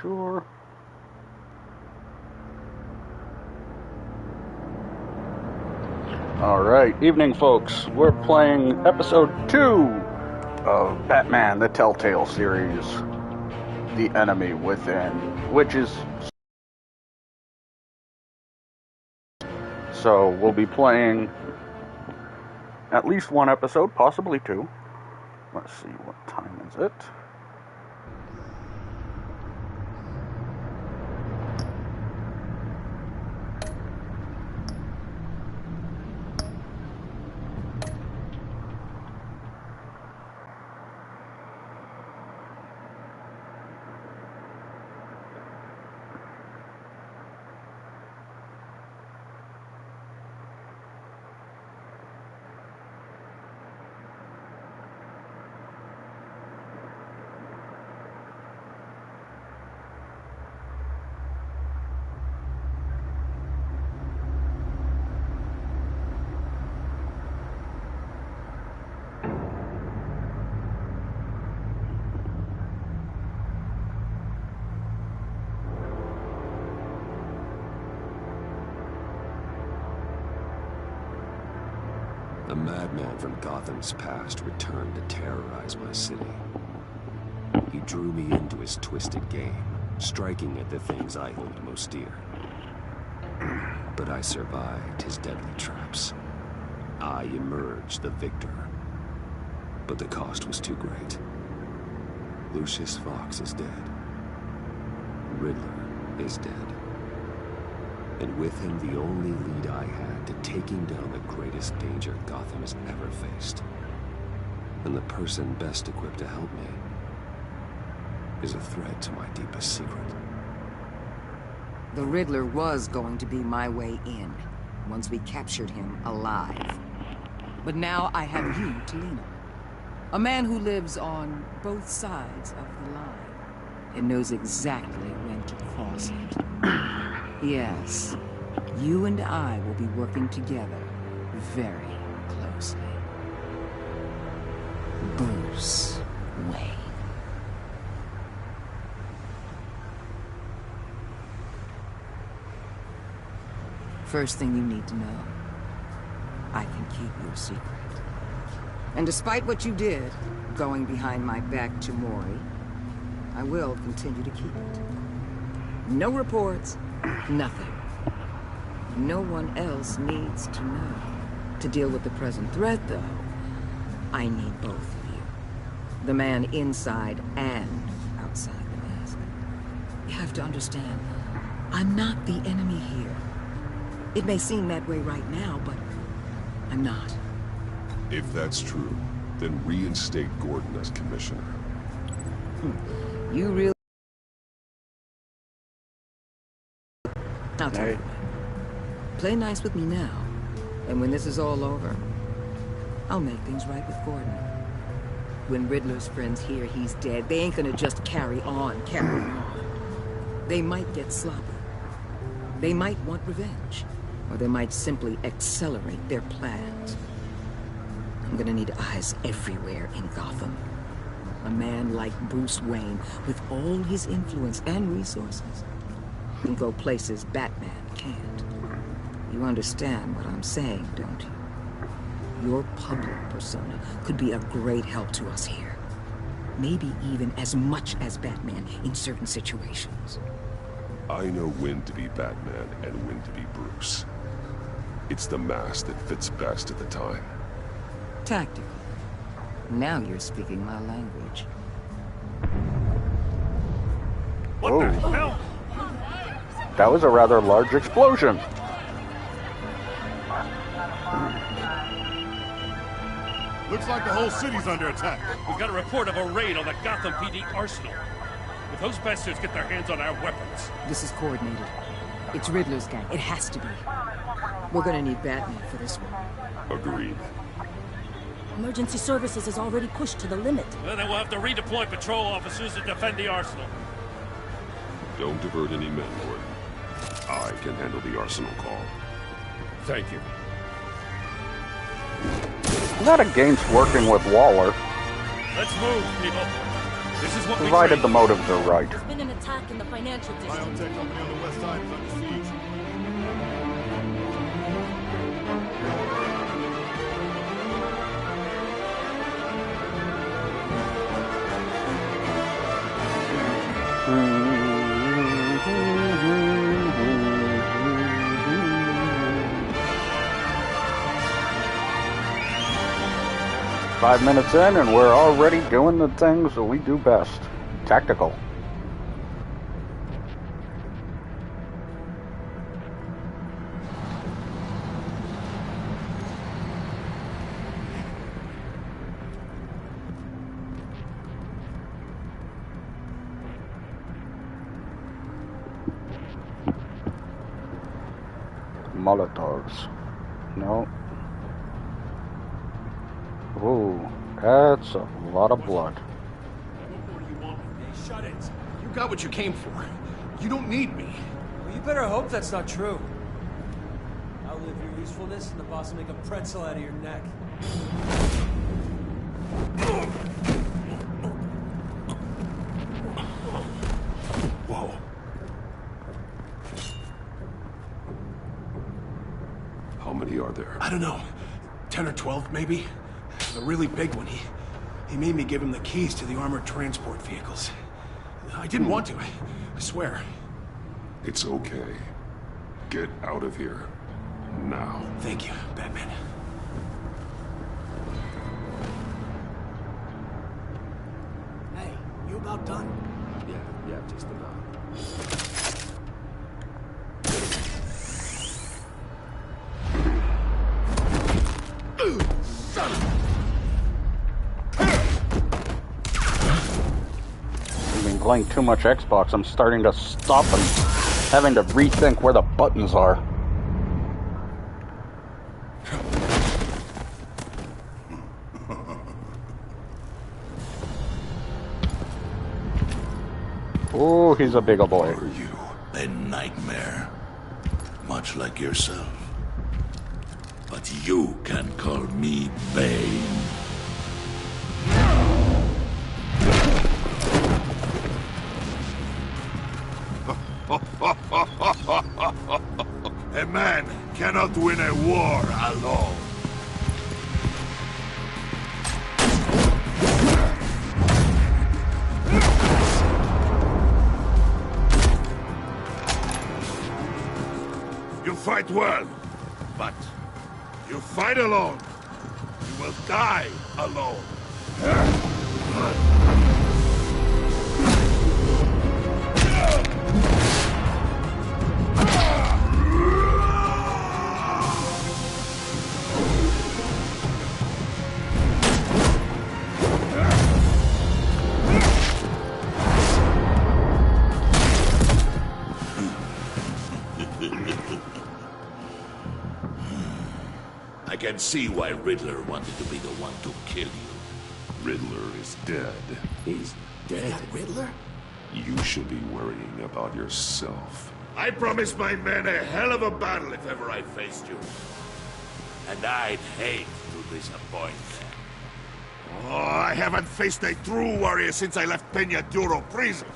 Sure. Alright, evening folks. We're playing episode 2 of Batman the Telltale series, The Enemy Within, which is... So we'll be playing at least one episode, possibly two. Let's see, what time is it? A madman from Gotham's past returned to terrorize my city. He drew me into his twisted game, striking at the things I hold most dear. But I survived his deadly traps. I emerged the victor. But the cost was too great. Lucius Fox is dead. Riddler is dead. And with him, the only lead I had to taking down the greatest danger Gotham has ever faced. And the person best equipped to help me is a threat to my deepest secret. The Riddler was going to be my way in, once we captured him alive. But now I have you to lean on. A man who lives on both sides of the line and knows exactly when to cross it. Yes, you and I will be working together very closely. Bruce Wayne. First thing you need to know, I can keep your secret. And despite what you did, going behind my back to Maury, I will continue to keep it. No reports, nothing. No one else needs to know. To deal with the present threat, though, I need both of you. The man inside and outside the mask. You have to understand, I'm not the enemy here. It may seem that way right now, but I'm not. If that's true, then reinstate Gordon as commissioner. You really... I'll tell you. Play nice with me now, and when this is all over, I'll make things right with Gordon. When Riddler's friends hear he's dead, they ain't gonna just carry on. They might get sloppy. They might want revenge, or they might simply accelerate their plans. I'm gonna need eyes everywhere in Gotham. A man like Bruce Wayne, with all his influence and resources, can go places Batman can't. You understand what I'm saying, don't you? Your public persona could be a great help to us here. Maybe even as much as Batman in certain situations. I know when to be Batman and when to be Bruce. It's the mask that fits best at the time. Tactical. Now you're speaking my language. What the hell? That was a rather large explosion. Looks like the whole city's under attack. We've got a report of a raid on the Gotham PD arsenal. If those bastards get their hands on our weapons... This is coordinated. It's Riddler's gang. It has to be. We're gonna need Batman for this one. Agreed. Emergency services is already pushed to the limit. Well, then we'll have to redeploy patrol officers to defend the arsenal. Don't divert any men, Lord. I can handle the arsenal call. Thank you. I'm not against working with Waller. Let's move, people. This is what provided we the motives are right. There's been an attack in the financial district. Biotech company on the west side is under siege. 5 minutes in, and we're already doing the things that we do best. Tactical. Molotovs. No. Ooh, that's a lot of blood. What do you want? Hey, shut it. You got what you came for. You don't need me. Well, you better hope that's not true. I'll live your usefulness, and the boss will make a pretzel out of your neck. Whoa. How many are there? I don't know. 10 or 12, maybe? The really big one, he made me give him the keys to the armored transport vehicles. I didn't want to, I swear. It's okay. Get out of here. Now. Thank you, Batman. Hey, you about done? Yeah, just about. I've been playing too much Xbox. I'm starting to stop and having to rethink where the buttons are. Oh, he's a big ol' boy. Are you a nightmare? Much like yourself. But you can call me Bane. A man cannot win a war alone. You fight well, but you fight alone. You will die alone. I can see why Riddler wanted to be the one to kill you. Riddler is dead. He's dead. Riddler? You should be worrying about yourself. I promised my men a hell of a battle if ever I faced you. And I'd hate to disappoint them. Oh, I haven't faced a true warrior since I left Peña Duro prison.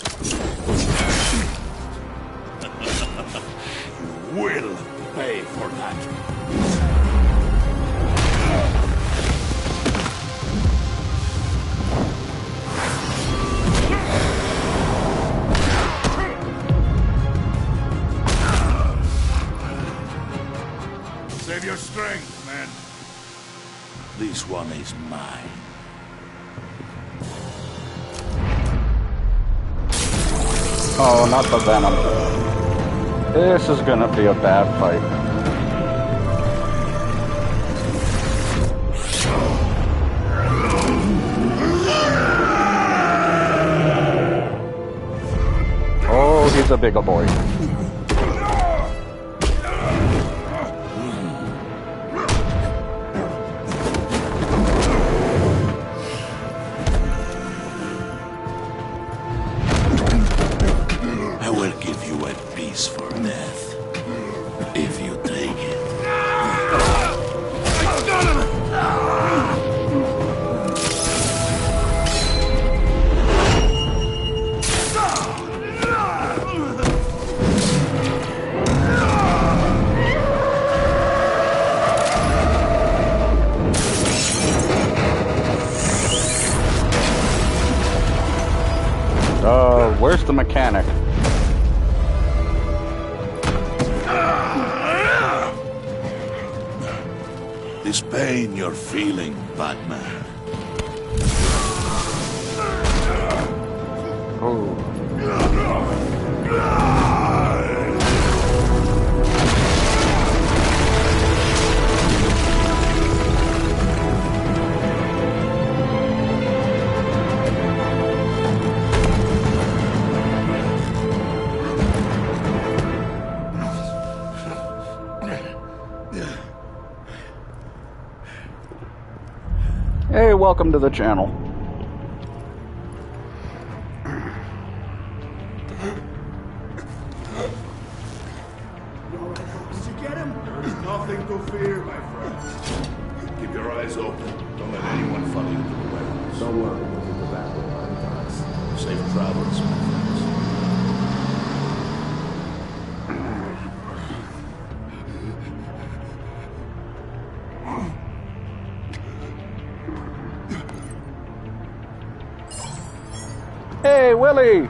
You will pay for that. Save your strength, man. This one is mine. Oh, not the Venom. This is gonna be a bad fight. Oh, he's a bigger boy. I will give you a peaceful death. If you take it. the mechanic. This pain you're feeling, Batman. Oh. Hey, welcome to the channel. Did you get him? There's nothing to fear, my friend. Keep your eyes open. Don't let anyone follow you to the warehouse. Don't worry, we'll get the back of my Safe travels, my friends. Hey, Willie!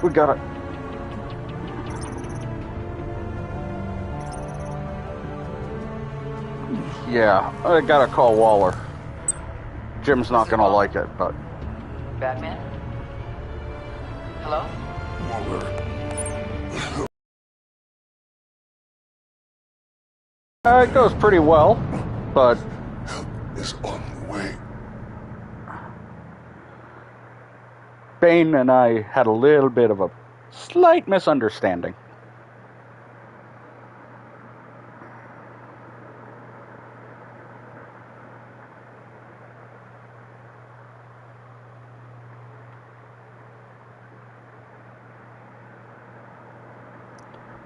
We got it. Yeah, I gotta call Waller. Jim's not gonna like it, but... Batman? Hello? It goes pretty well, but... Help is on the way. Bane and I had a little bit of a slight misunderstanding.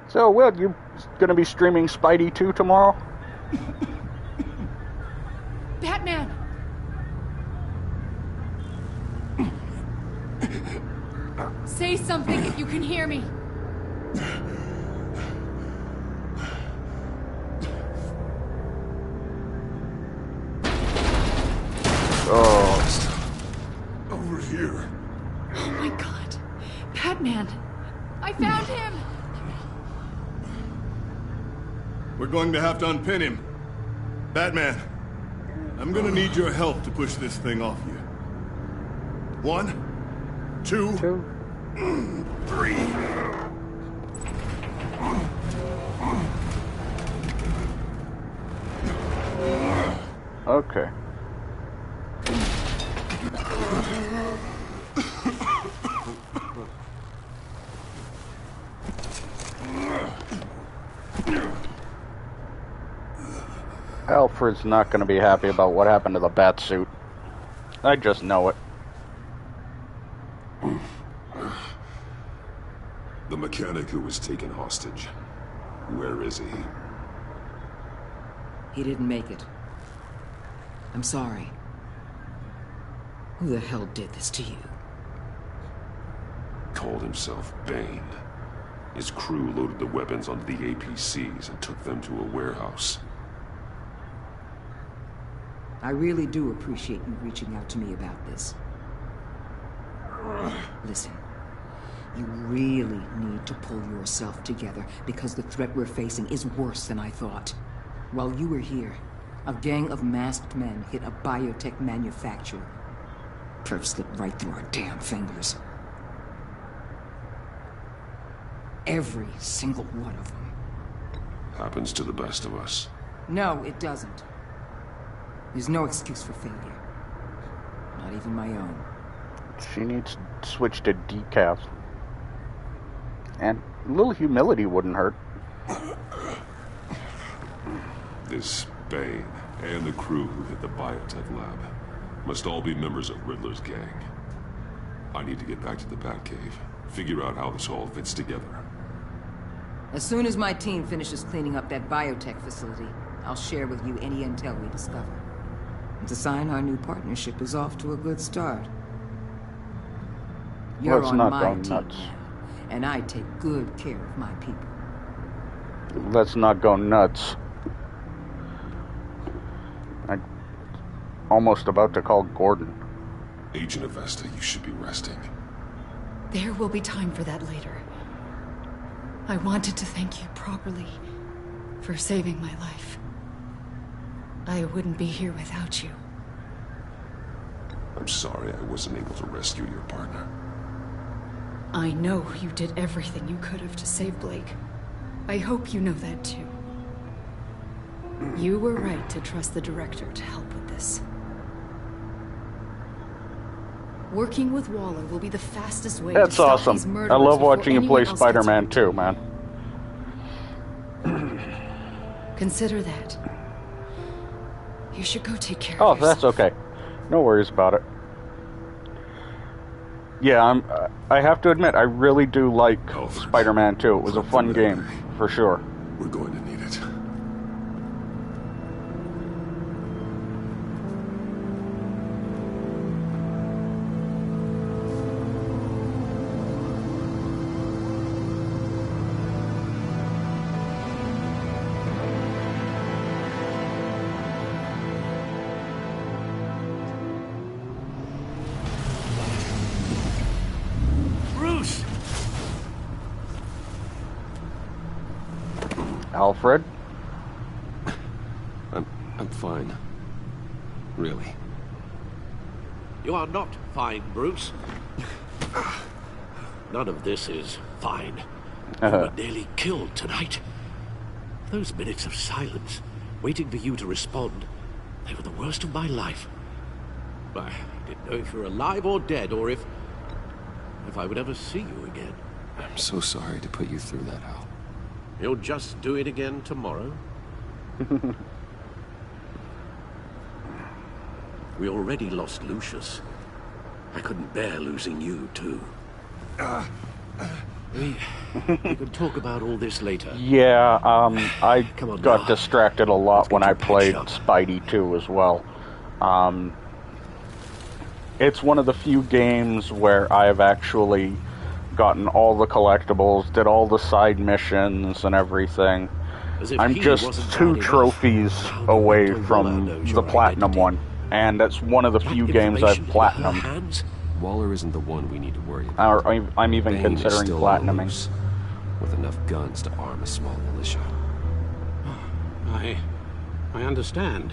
So, Will, you gonna be streaming Spidey 2 tomorrow? Batman! Say something if you can hear me. Oh. Over here. Oh my god. Batman! I found him! We're going to have to unpin him. Batman, I'm gonna need your help to push this thing off you. 1, 2, 3. Okay. Alfred's not going to be happy about what happened to the bat suit. I just know it. The mechanic who was taken hostage. Where is he? He didn't make it. I'm sorry. Who the hell did this to you? Called himself Bane. His crew loaded the weapons onto the APCs and took them to a warehouse. I really do appreciate you reaching out to me about this. Listen, you really need to pull yourself together because the threat we're facing is worse than I thought. While you were here, a gang of masked men hit a biotech manufacturer. Perf slipped right through our damn fingers. Every single one of them. Happens to the best of us. No, it doesn't. There's no excuse for failure. Not even my own. She needs to switch to decaf. And a little humility wouldn't hurt. This Bane and the crew who hit the biotech lab must all be members of Riddler's gang. I need to get back to the Batcave, figure out how this all fits together. As soon as my team finishes cleaning up that biotech facility, I'll share with you any intel we discover. And to sign our new partnership is off to a good start. You're Let's on not my go team nuts. now, and I take good care of my people. Let's not go nuts. I'm almost about to call Gordon. Agent Avesta, you should be resting. There will be time for that later. I wanted to thank you properly for saving my life. I wouldn't be here without you. I'm sorry I wasn't able to rescue your partner. I know you did everything you could have to save Blake. I hope you know that too. You were right to trust the director to help with this. Working with Waller will be the fastest way That's to stop awesome. these murderers I love before watching you play anyone else gets Spider-Man hurt. too, man. Consider that. You should go take care Oh, of yourself. that's okay. No worries about it. Yeah, I have to admit, I really do like Spider-Man 2. It was a fun game, for sure. We're going to need it. Bruce! Alfred? I'm fine. Really. You are not fine, Bruce. None of this is fine. You were nearly killed tonight. Those minutes of silence, waiting for you to respond, they were the worst of my life. I didn't know if you were alive or dead, or if I would ever see you again. I'm so sorry to put you through that, Al. You'll just do it again tomorrow? We already lost Lucius. I couldn't bear losing you, too. We could talk about all this later. Yeah, I Come on got now. distracted a lot Let's when get I your patch played up. Spidey 2 as well. It's one of the few games where I've actually gotten all the collectibles, did all the side missions and everything. As if I'm he just wasn't 2 bad enough. trophies Now the away Dr. Waller from knows the your Platinum identity. one. And that's one of the That few games I've information in her Platinumed. hands? Waller isn't the one we need to worry about. Or I'm even Bane is considering still on the Platinuming. loose, with enough guns to arm a small militia. I understand.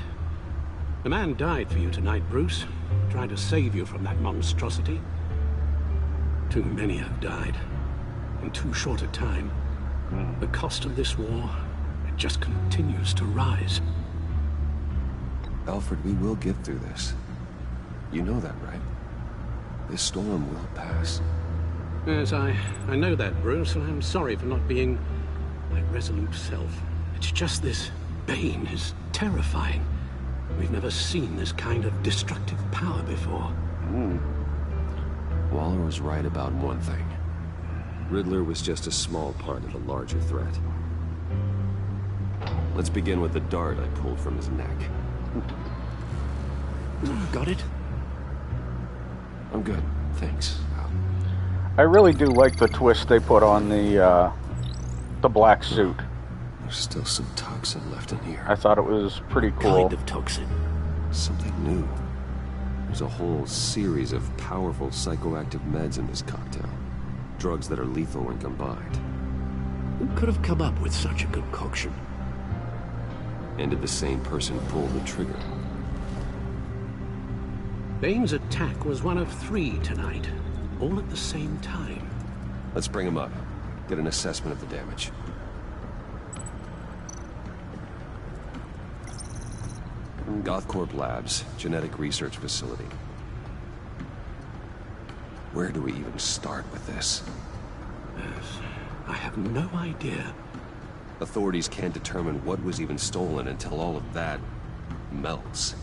The man died for you tonight, Bruce. Trying to save you from that monstrosity. Too many have died. In too short a time. The cost of this war, it just continues to rise. Alfred, we will get through this. You know that, right? This storm will pass. Yes, I know that, Bruce, and I'm sorry for not being my resolute self. It's just this Bane is terrifying. We've never seen this kind of destructive power before. Waller was right about one thing. Riddler was just a small part of a larger threat. Let's begin with the dart I pulled from his neck. Got it? I'm good, thanks, Al. I really do like the twist they put on the black suit. There's still some toxin left in here. I thought it was pretty cool. Kind of toxin. Something new. There's a whole series of powerful psychoactive meds in this cocktail. Drugs that are lethal when combined. Who could have come up with such a concoction? And did the same person pull the trigger? Bane's attack was one of 3 tonight, all at the same time. Let's bring him up. Get an assessment of the damage. Gothcorp Labs, genetic research facility. Where do we even start with this? Yes, I have no idea. Authorities can't determine what was even stolen until all of that melts.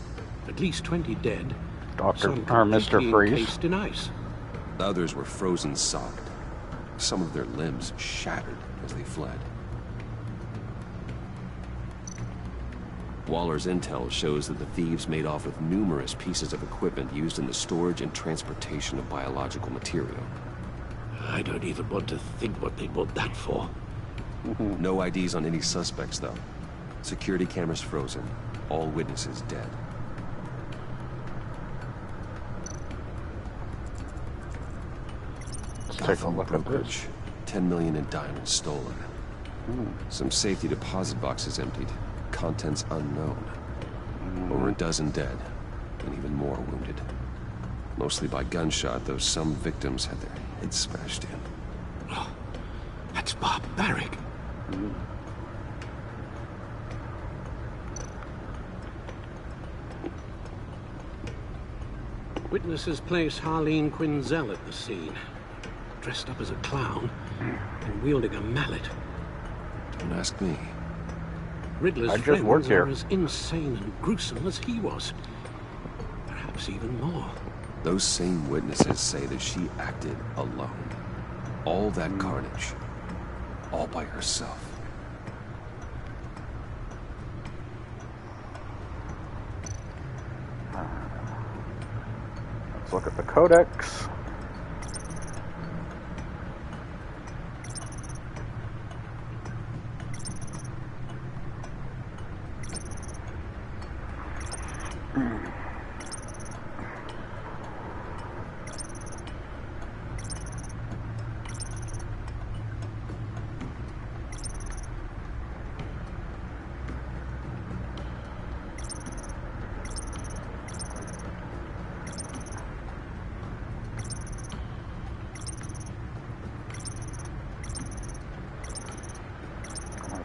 At least 20 dead. Dr. Some or Mr. completely Freeze. encased in ice. Others were frozen solid. Some of their limbs shattered as they fled. Waller's intel shows that the thieves made off with numerous pieces of equipment used in the storage and transportation of biological material. I don't even want to think what they'd want that for. No IDs on any suspects, though. Security cameras frozen. All witnesses dead. Let's take a Gotham look at brokerage. this. 10 million in diamonds stolen. Some safety deposit boxes emptied. Contents unknown. Over a dozen dead, and even more wounded. Mostly by gunshot, though some victims had their heads smashed in. Oh, that's barbaric. Witnesses place Harleen Quinzel at the scene, dressed up as a clown and wielding a mallet. Don't ask me. Riddler's I just work friends here. are as insane and gruesome as he was. Perhaps even more. Those same witnesses say that she acted alone. All that carnage. All by herself. Let's look at the codex.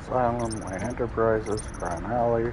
Asylum, Light Enterprises, Crime Alley.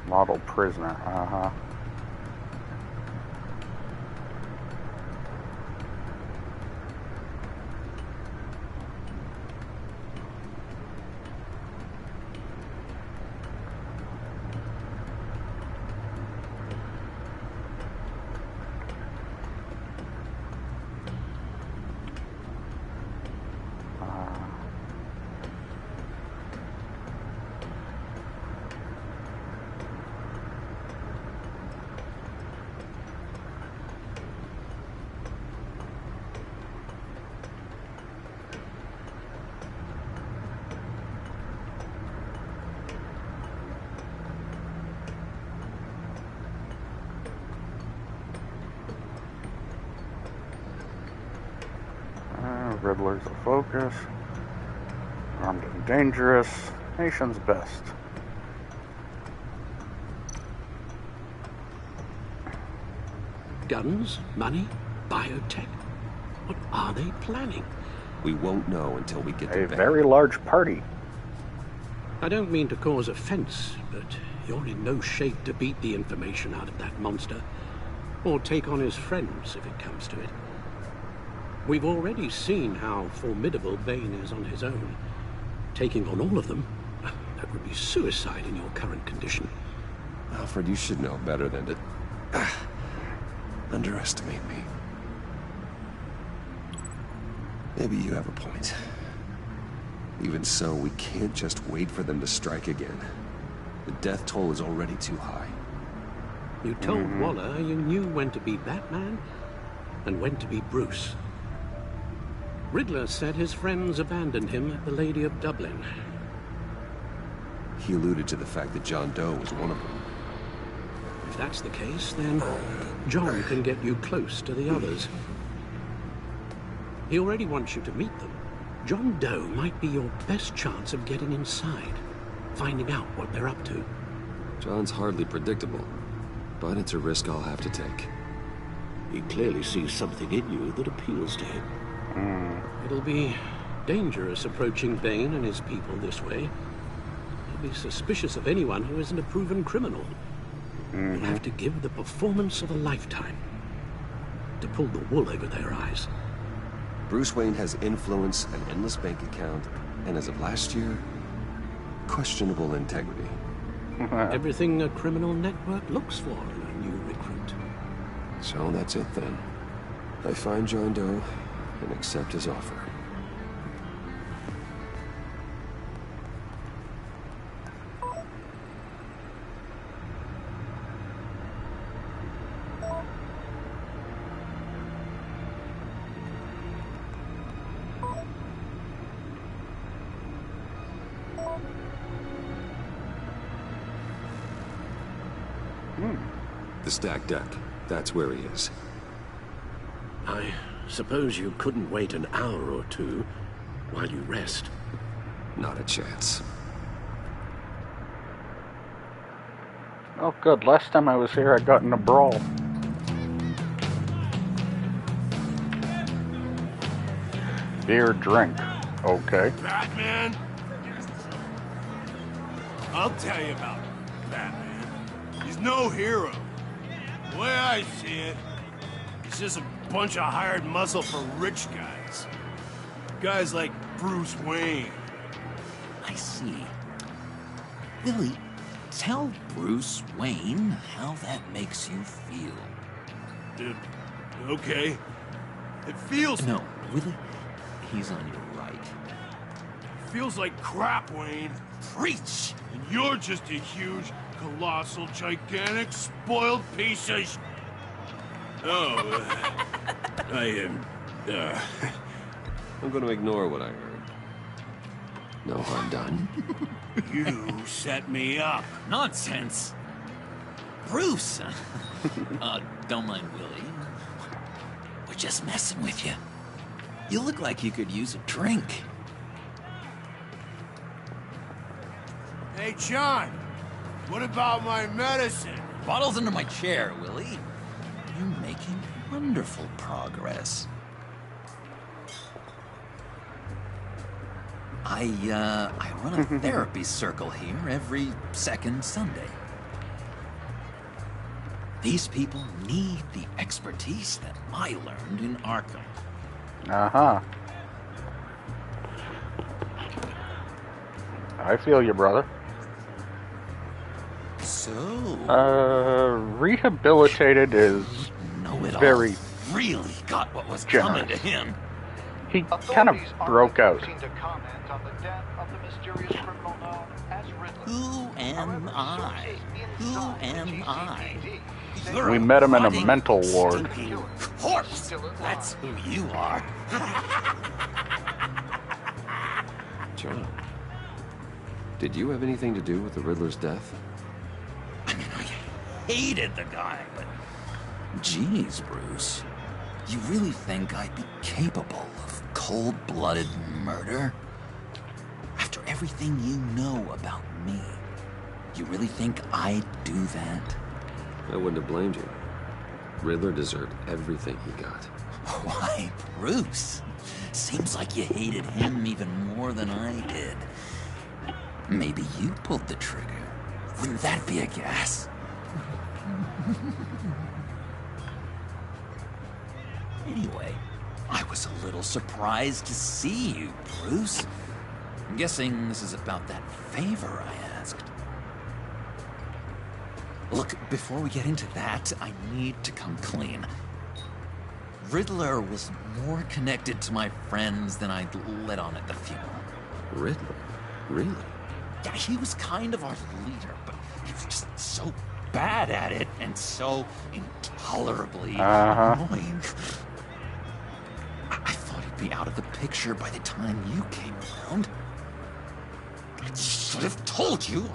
Model prisoner, Riddler's a focus. Armed and dangerous. Nation's best. Guns, money, biotech. What are they planning? We won't know until we get to A bed. very large party. I don't mean to cause offense, but you're in no shape to beat the information out of that monster, or take on his friends if it comes to it. We've already seen how formidable Bane is on his own. Taking on all of them, that would be suicide in your current condition. Alfred, you should know better than to underestimate me. Maybe you have a point. Even so, we can't just wait for them to strike again. The death toll is already too high. You told Waller you knew when to be Batman and when to be Bruce. Riddler said his friends abandoned him at the Lady of Dublin. He alluded to the fact that John Doe was one of them. If that's the case, then John can get you close to the others. He already wants you to meet them. John Doe might be your best chance of getting inside, finding out what they're up to. John's hardly predictable, but it's a risk I'll have to take. He clearly sees something in you that appeals to him. It'll be dangerous approaching Bane and his people this way. He'll be suspicious of anyone who isn't a proven criminal. You'll have to give the performance of a lifetime to pull the wool over their eyes. Bruce Wayne has influence, an endless bank account, and as of last year, questionable integrity. Everything a criminal network looks for in a new recruit. So that's it then. I find John Doe and accept his offer. The stacked deck. That's where he is. I suppose you couldn't wait an hour or two while you rest. Not a chance. Oh, good. Last time I was here, I got in a brawl. Beer, drink. Okay. Batman? I'll tell you about Batman. He's no hero. The way I see it, he's just a bunch of hired muscle for rich guys. Guys like Bruce Wayne. I see. Billy, tell Bruce Wayne how that makes you feel. Okay. It feels... No, Willie, he's on your right. It feels like crap, Wayne. Preach! And you're just a huge, colossal, gigantic, spoiled piece of... Oh, I am... I'm going to ignore what I heard. No harm done. You set me up. Nonsense! Bruce! Don't mind Willie. We're just messing with you. You look like you could use a drink. Hey, John. What about my medicine? Bottle's under my chair, Willie. You're making wonderful progress. I run a therapy circle here every second Sunday. These people need the expertise that I learned in Arkham. Uh-huh. I feel you, brother. So... rehabilitated is very really got what was generous. coming to him. He kind of broke out. Who am I? Who am I? We met him in a mental ward. Corpse! That's who you are. John, did you have anything to do with the Riddler's death? I mean, I hated the guy, but... Geez, Bruce. You really think I'd be capable of cold-blooded murder? After everything you know about me, you really think I'd do that? I wouldn't have blamed you. Riddler deserved everything he got. Why, Bruce? Seems like you hated him even more than I did. Maybe you pulled the trigger. Wouldn't that be a gas? Anyway, I was a little surprised to see you, Bruce. I'm guessing this is about that favor I asked. Look, before we get into that, I need to come clean. Riddler was more connected to my friends than I'd let on at the funeral. Riddler? Really? Yeah, he was kind of our leader, but he was just so bad at it and so intolerably annoying. I thought he'd be out of the picture by the time you came around. I should have told you.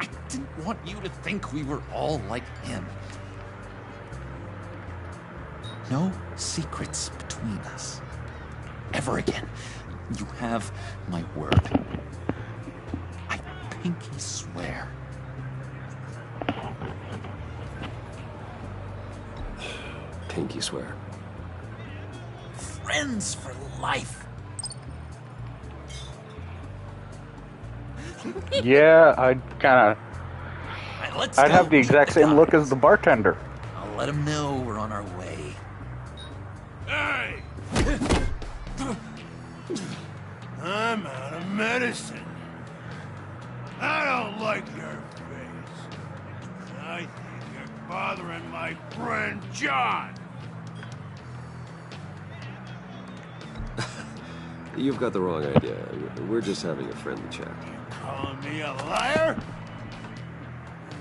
I didn't want you to think we were all like him. No secrets between us. Ever again. You have my word. I pinky swear. Pinky swear. Friends for life. Yeah, I'd have the exact same look as the bartender. I'll let him know we're on our way. Hey! I'm out of medicine. I don't like your face. I think you're bothering my friend John. You've got the wrong idea. We're just having a friendly chat. Calling me a liar?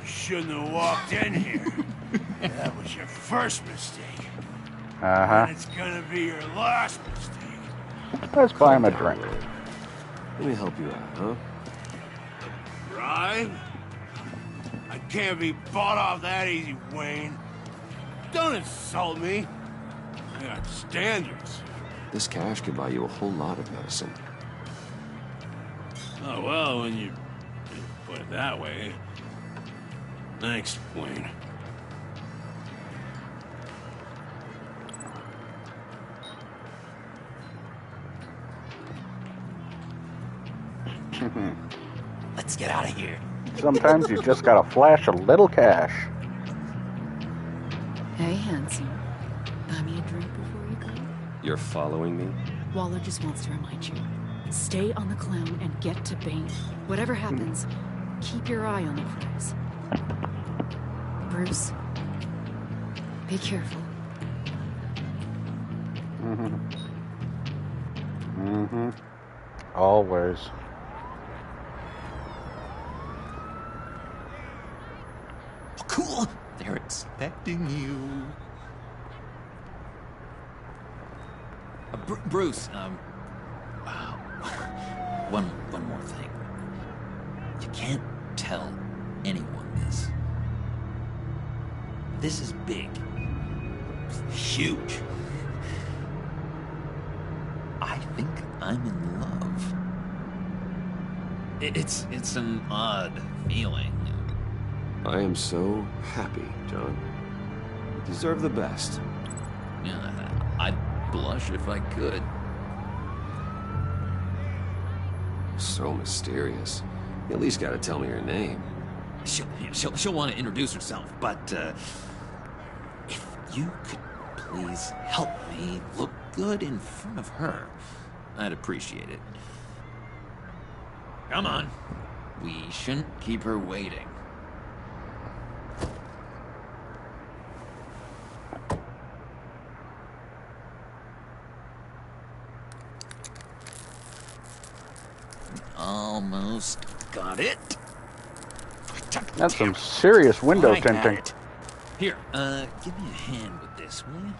You shouldn't have walked in here. That was your first mistake. Uh-huh. And it's gonna be your last mistake. Let's buy him a drink. Let me help you out, huh? Right? I can't be bought off that easy, Wayne. Don't insult me. I got standards. This cash could buy you a whole lot of medicine. Oh, well, when you put it that way. Thanks, Wayne. Let's get out of here. Sometimes you just gotta flash a little cash. Hey, handsome. Buy me a drink before you go? You're following me? Waller just wants to remind you. Stay on the clown and get to Bane. Whatever happens, keep your eye on the prize. Bruce, be careful. Always. Oh, cool. They're expecting you. Bruce, one more thing. You can't tell anyone this. This is big. Huge. I think I'm in love. It's an odd feeling. I am so happy, John. You deserve the best. Yeah, I'd blush if I could. So mysterious. You at least gotta tell me your name. She'll want to introduce herself, but if you could please help me look good in front of her, I'd appreciate it. Come on. We shouldn't keep her waiting. Almost got it. That's some serious window tinting. Here, give me a hand with this, will you?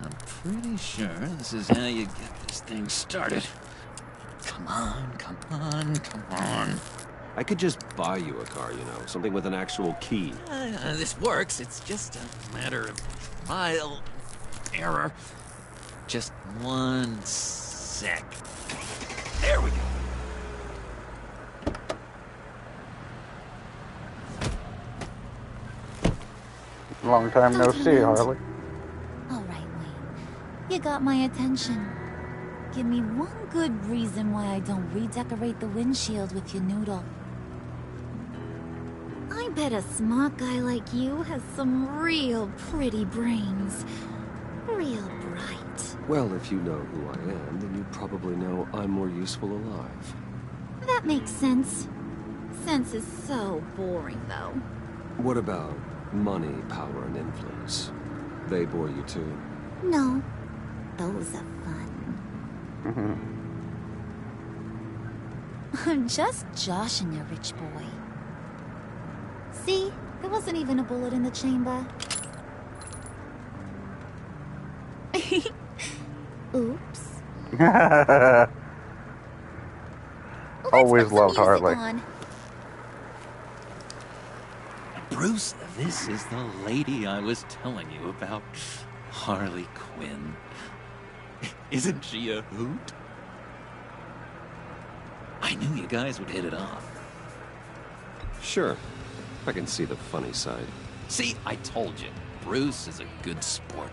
I'm pretty sure this is how you get this thing started. Come on, come on, come on. I could just buy you a car, you know, something with an actual key. This works. It's just a matter of trial error. Just 1 sec. There we go. Long time no see, Harley. All right, Wayne. You got my attention. Give me one good reason why I don't redecorate the windshield with your noodle. I bet a smart guy like you has some real pretty brains. Real bright. Well, if you know who I am, then you probably know I'm more useful alive. That makes sense. Sense is so boring, though. What about money, power, and influence? They bore you too? No. Those are fun. I'm just joshing you, rich boy. See? There wasn't even a bullet in the chamber. Oops. Always loved Harley. Bruce, this is the lady I was telling you about. Harley Quinn. Isn't she a hoot? I knew you guys would hit it off. Sure. I can see the funny side. See, I told you. Bruce is a good sport.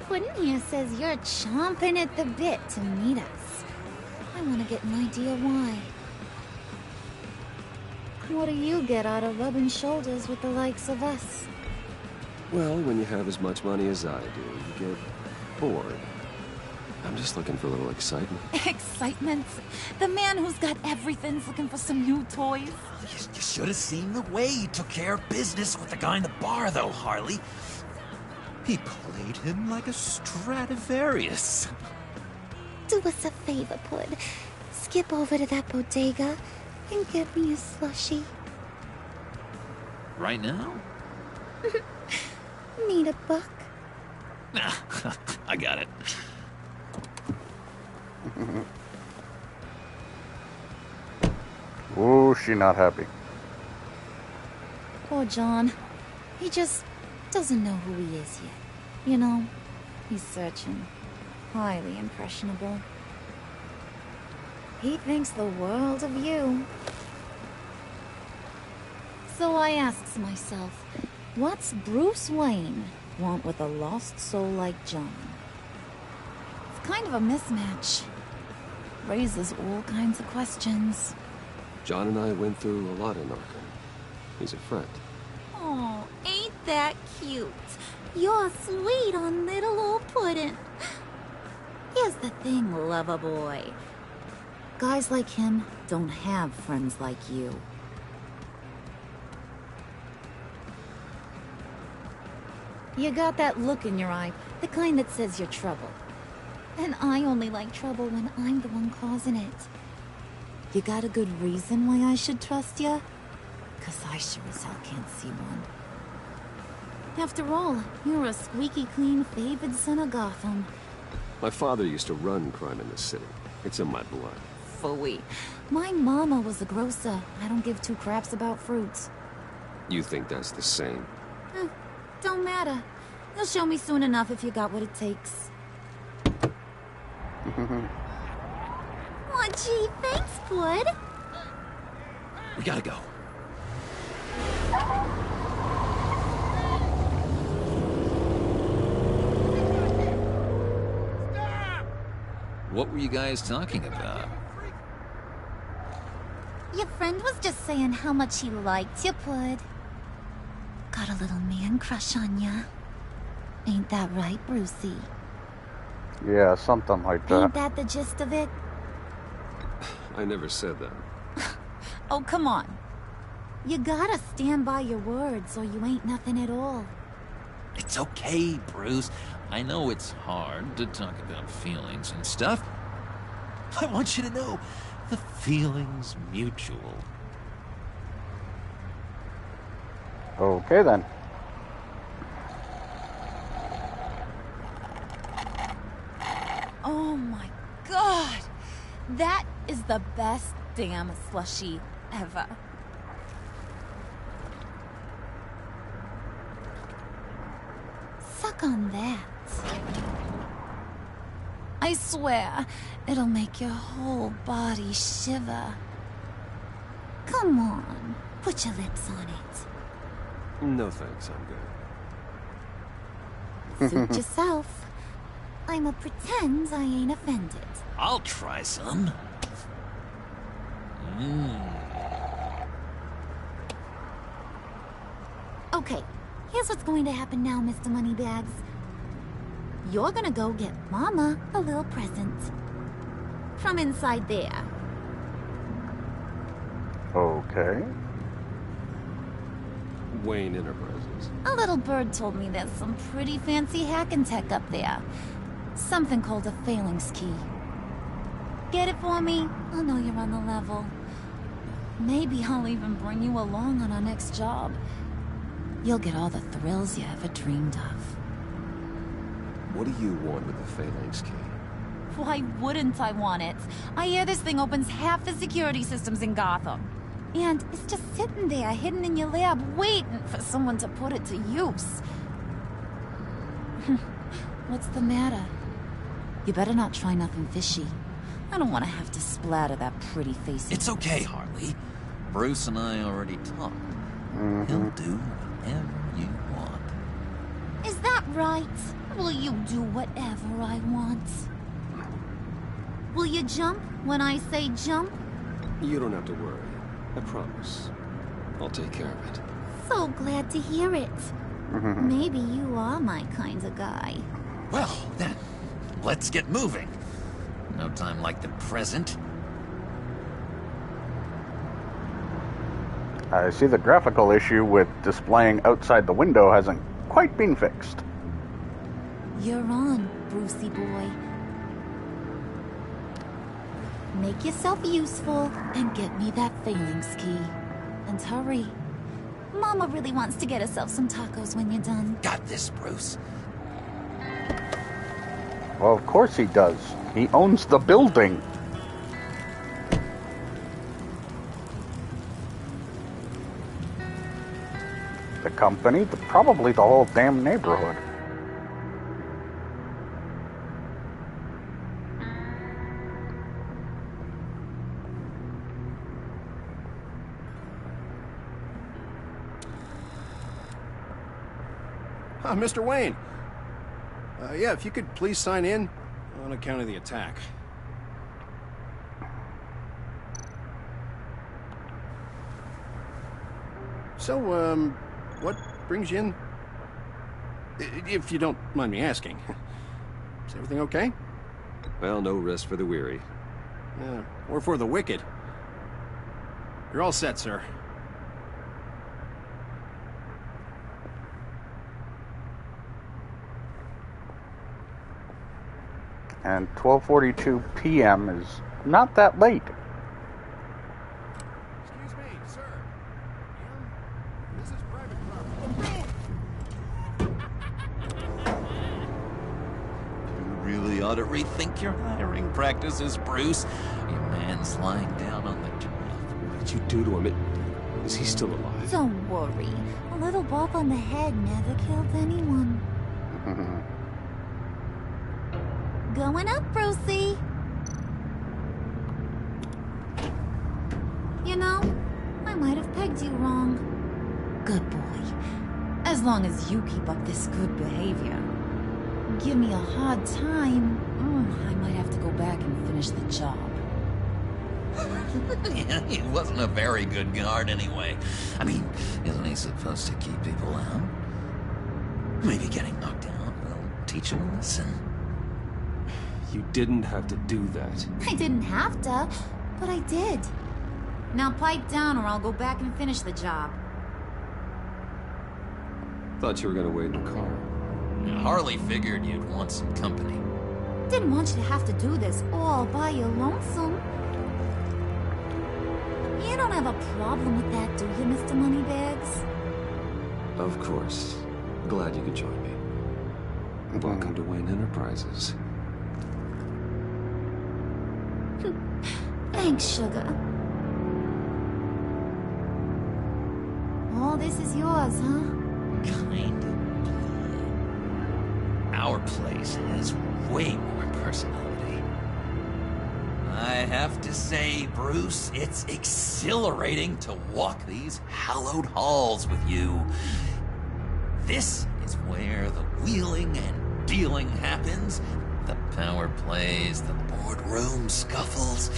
Quinn here says you're chomping at the bit to meet us. I want to get an idea why. What do you get out of rubbing shoulders with the likes of us? Well, when you have as much money as I do, you get bored. I'm just looking for a little excitement. Excitement? The man who's got everything's looking for some new toys. You should have seen the way he took care of business with the guy in the bar, though, Harley. He played him like a Stradivarius. Do us a favor, Pud. Skip over to that bodega and get me a slushie. Right now? Need a buck? I got it. Oh, she not happy. Poor John. He just doesn't know who he is yet. You know, he's searching. Highly impressionable. He thinks the world of you. So I asks myself, what's Bruce Wayne want with a lost soul like John? It's kind of a mismatch. Raises all kinds of questions. John and I went through a lot in Arkham. He's a friend. Oh, ain't that cute? You're sweet on little old Puddin'. Here's the thing, lover boy. Guys like him don't have friends like you. You got that look in your eye, the kind that says you're trouble. And I only like trouble when I'm the one causing it. You got a good reason why I should trust you? 'Cause I sure as hell can't see one. After all, you're a squeaky clean favored son of Gotham. My father used to run crime in this city. It's in my blood. Phooey. My mama was a grocer. I don't give two craps about fruits. You think that's the same? Don't matter. You'll show me soon enough if you got what it takes. Aw, gee, thanks, Bud. We gotta go. What were you guys talking about? Your friend was just saying how much he liked you, Bud. Got a little man crush on ya. Ain't that right, Brucey? Yeah, something like that. Ain't that the gist of it? I never said that. Oh, come on. You gotta stand by your words or you ain't nothing at all. It's okay, Bruce. I know it's hard to talk about feelings and stuff. I want you to know, the feeling's mutual. Okay, then. Oh my god! That is the best damn slushie ever. Suck on that. I swear, it'll make your whole body shiver. Come on, put your lips on it. No thanks, I'm good. Suit yourself. I'ma pretend I ain't offended. I'll try some. Okay, here's what's going to happen now, Mr. Moneybags. You're gonna go get Mama a little present. From inside there. Okay. Wayne Enterprises. A little bird told me there's some pretty fancy hacking tech up there. Something called a phalanx key. Get it for me? I'll know you're on the level. Maybe I'll even bring you along on our next job. You'll get all the thrills you ever dreamed of. What do you want with the phalanx key? Why wouldn't I want it? I hear this thing opens half the security systems in Gotham. And it's just sitting there, hidden in your lab, waiting for someone to put it to use. What's the matter? You better not try nothing fishy. I don't want to have to splatter that pretty face. It's okay, Harley. Bruce and I already talked. He'll do whatever you want. Is that right? Will you do whatever I want? Will you jump when I say jump? You don't have to worry. I promise. I'll take care of it. So glad to hear it. Maybe you are my kind of guy. Well, then, let's get moving. No time like the present. I see the graphical issue with displaying outside the window hasn't quite been fixed. You're on, Brucey boy. Make yourself useful and get me that Phalanx key. And hurry. Mama really wants to get herself some tacos when you're done. Got this, Bruce. Well, of course he does. He owns the building. The company, probably the whole damn neighborhood. Mr. Wayne. Yeah, if you could please sign in on account of the attack. So, what brings you in? If you don't mind me asking. Is everything okay? Well, no rest for the weary. Or for the wicked. You're all set, sir. And 12:42 p.m. is not that late. Excuse me, sir. This is private property. You really ought to rethink your hiring practices, Bruce. Your man's lying down on the job. What did you do to him? Is he still alive? Don't worry. A little bump on the head never killed anyone. Going up, Brucey. You know, I might have pegged you wrong. Good boy. As long as you keep up this good behavior. Give me a hard time, I might have to go back and finish the job. Yeah, he wasn't a very good guard anyway. I mean, isn't he supposed to keep people out? Maybe getting knocked out will teach him a lesson. You didn't have to do that. I didn't have to, but I did. Now pipe down or I'll go back and finish the job. Thought you were gonna wait in the car. Harley figured you'd want some company. Didn't want you to have to do this all by your lonesome. You don't have a problem with that, do you, Mr. Moneybags? Of course. Glad you could join me. Welcome to Wayne Enterprises. Thanks, sugar. All this is yours, huh? Kind of. Our place has way more personality. I have to say, Bruce, it's exhilarating to walk these hallowed halls with you. This is where the wheeling and dealing happens. The power plays, the boardroom scuffles.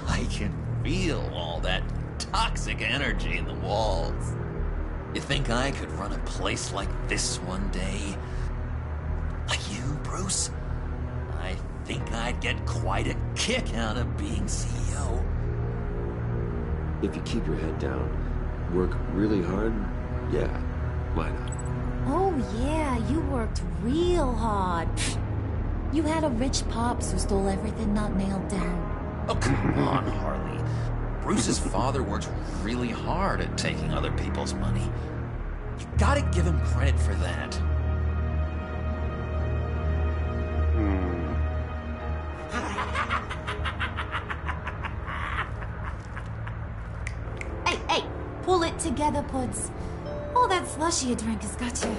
I can feel all that toxic energy in the walls. You think I could run a place like this one day? Like you, Bruce? I think I'd get quite a kick out of being CEO. If you keep your head down, work really hard, yeah, why not? Oh yeah, you worked real hard. You had a rich pops who stole everything not nailed down. Oh, come on, Harley. Bruce's father works really hard at taking other people's money. You gotta give him credit for that. Hey, pull it together, Puds. All that slushy you drank has got you.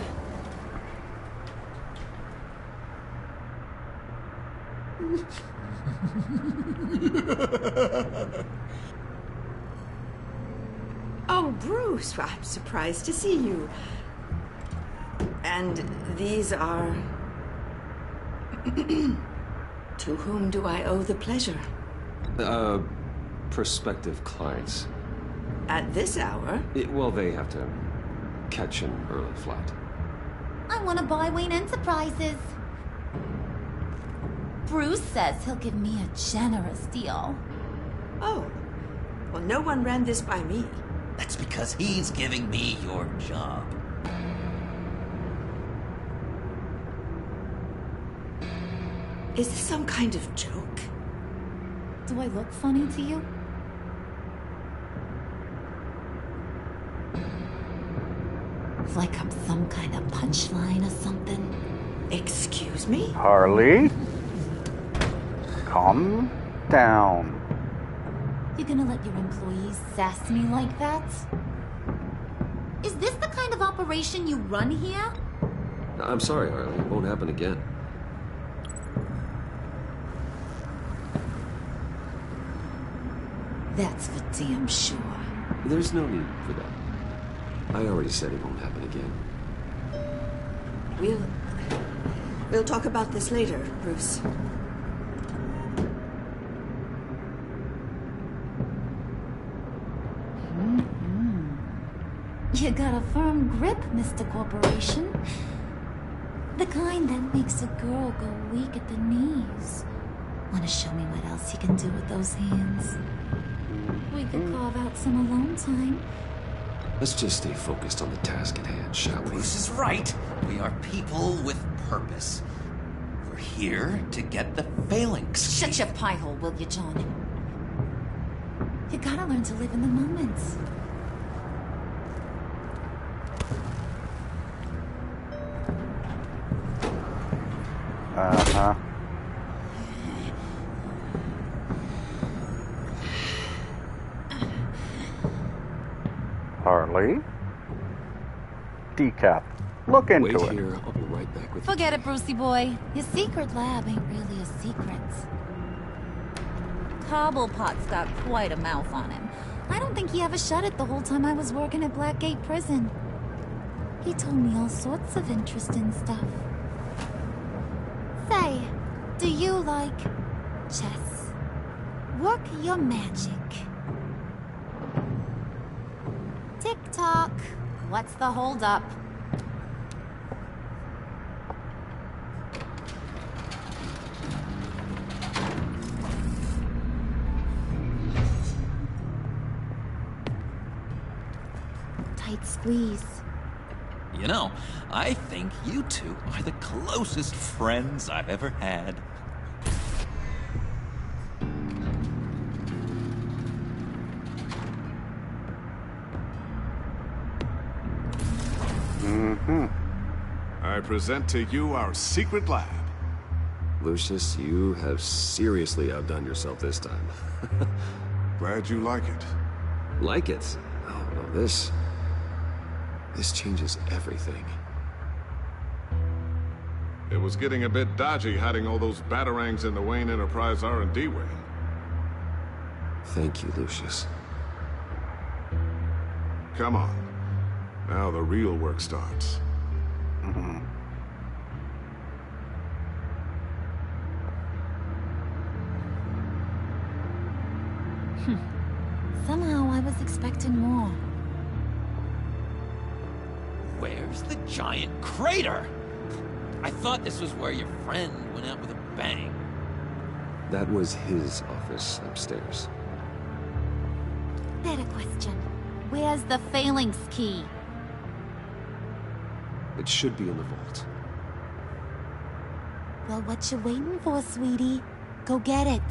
Oh, Bruce, I'm surprised to see you. And these are... To whom do I owe the pleasure? Prospective clients. At this hour? Well, they have to catch an early flight. I want to buy Wayne Enterprises. Bruce says he'll give me a generous deal. Oh, well, no one ran this by me. That's because he's giving me your job. Is this some kind of joke? Do I look funny to you? Like I'm some kind of punchline or something? Excuse me? Harley? Calm down. You gonna let your employees sass me like that? Is this the kind of operation you run here? I'm sorry, Harley. It won't happen again. That's for damn sure. There's no need for that. I already said it won't happen again. We'll talk about this later, Bruce. You got a firm grip, Mr. Corporation. The kind that makes a girl go weak at the knees. Wanna show me what else you can do with those hands? We could carve out some alone time. Let's just stay focused on the task at hand, shall we? Bruce is right. We are people with purpose. We're here to get the phalanx. Shut your pie hole, will you, John? You gotta learn to live in the moment. Uh-huh. Harley? Decaf. Look into Wait it. here. I'll be right back with you. Forget it, Brucey boy. Your secret lab ain't really a secret. Cobblepot's got quite a mouth on him. I don't think he ever shut it the whole time I was working at Blackgate Prison. He told me all sorts of interesting stuff. Say, do you like chess? Work your magic. Tick-tock. What's the holdup? Tight squeeze. You know, I think you two are the closest friends I've ever had. I present to you our secret lab. Lucius, you have seriously outdone yourself this time. Glad you like it. Like it? Oh, no, this changes everything. It was getting a bit dodgy hiding all those batarangs in the Wayne Enterprise R&D wing. Thank you, Lucius. Come on. Now the real work starts. Somehow I was expecting more. Where's the giant crater? I thought this was where your friend went out with a bang. That was his office upstairs. Better question. Where's the phalanx key? It should be in the vault. Well, what you waiting for, sweetie? Go get it.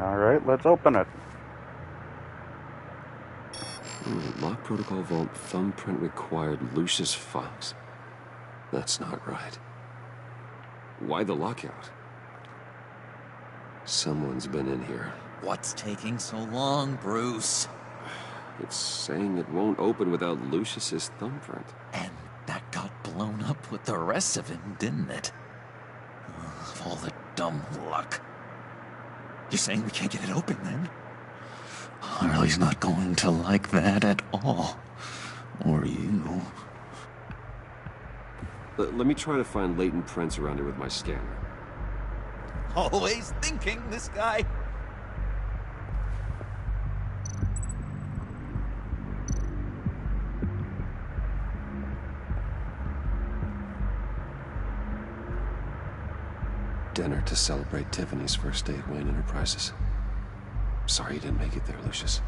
All right, let's open it. Lock protocol vault thumbprint required Lucius Fox. That's not right. Why the lockout? Someone's been in here. What's taking so long, Bruce? It's saying it won't open without Lucius's thumbprint. And that got blown up with the rest of him, didn't it? Of all the dumb luck. You're saying we can't get it open, then? Harley's not going to like that at all. Or you. Let me try to find latent prints around here with my scanner. Always thinking, this guy. Dinner to celebrate Tiffany's first day at Wayne Enterprises. Sorry you didn't make it there, Lucius.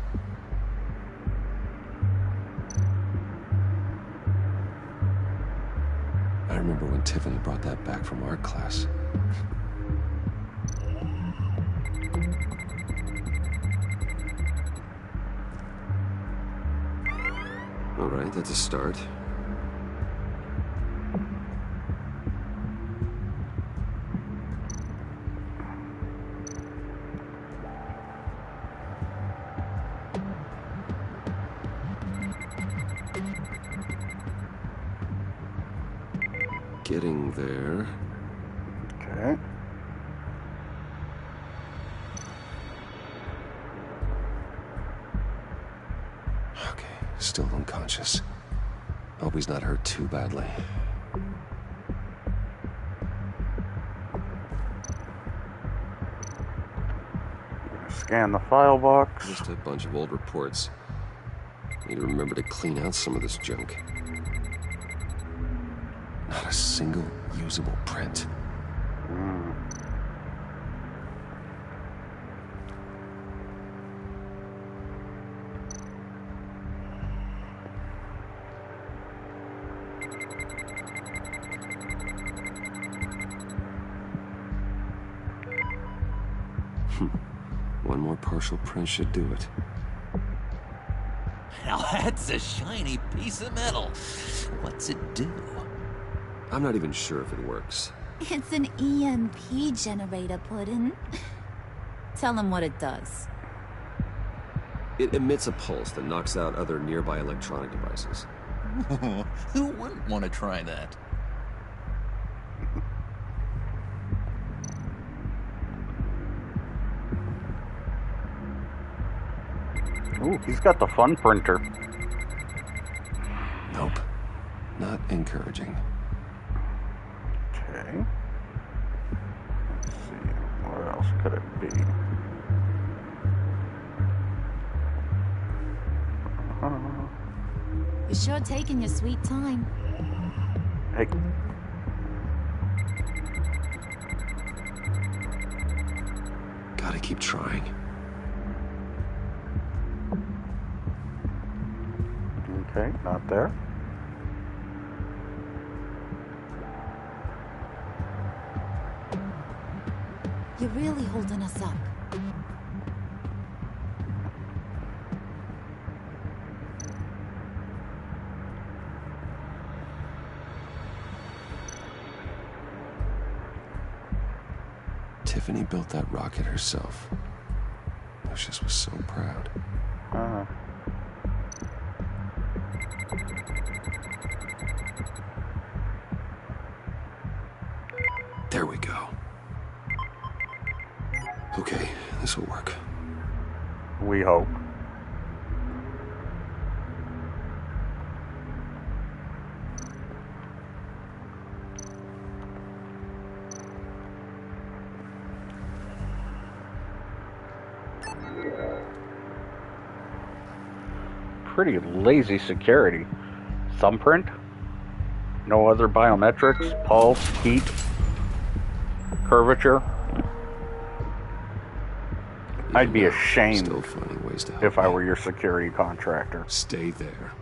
I remember when Tiffany brought that back from art class. All right, that's a start. Getting there. Okay. Okay, still unconscious. Hope he's not hurt too badly. Scan the file box. Just a bunch of old reports. Need to remember to clean out some of this junk. Not a single usable print. One more partial print should do it. Now that's a shiny piece of metal. What's it do? I'm not even sure if it works. It's an EMP generator, Puddin'. Tell him what it does. It emits a pulse that knocks out other nearby electronic devices. Who wouldn't want to try that? Ooh, he's got the fun printer. Nope. Not encouraging. Okay. Let's see. Where else could it be? You're sure taking your sweet time. Hey. Gotta keep trying. Okay, not there. You're really holding us up. Tiffany built that rocket herself. Lucius was so proud. There we go. Okay, this will work. We hope. Pretty lazy security. Thumbprint? No other biometrics? Pulse? Heat? Curvature? I'd be ashamed Still finding ways to help if I were your security contractor. Stay there.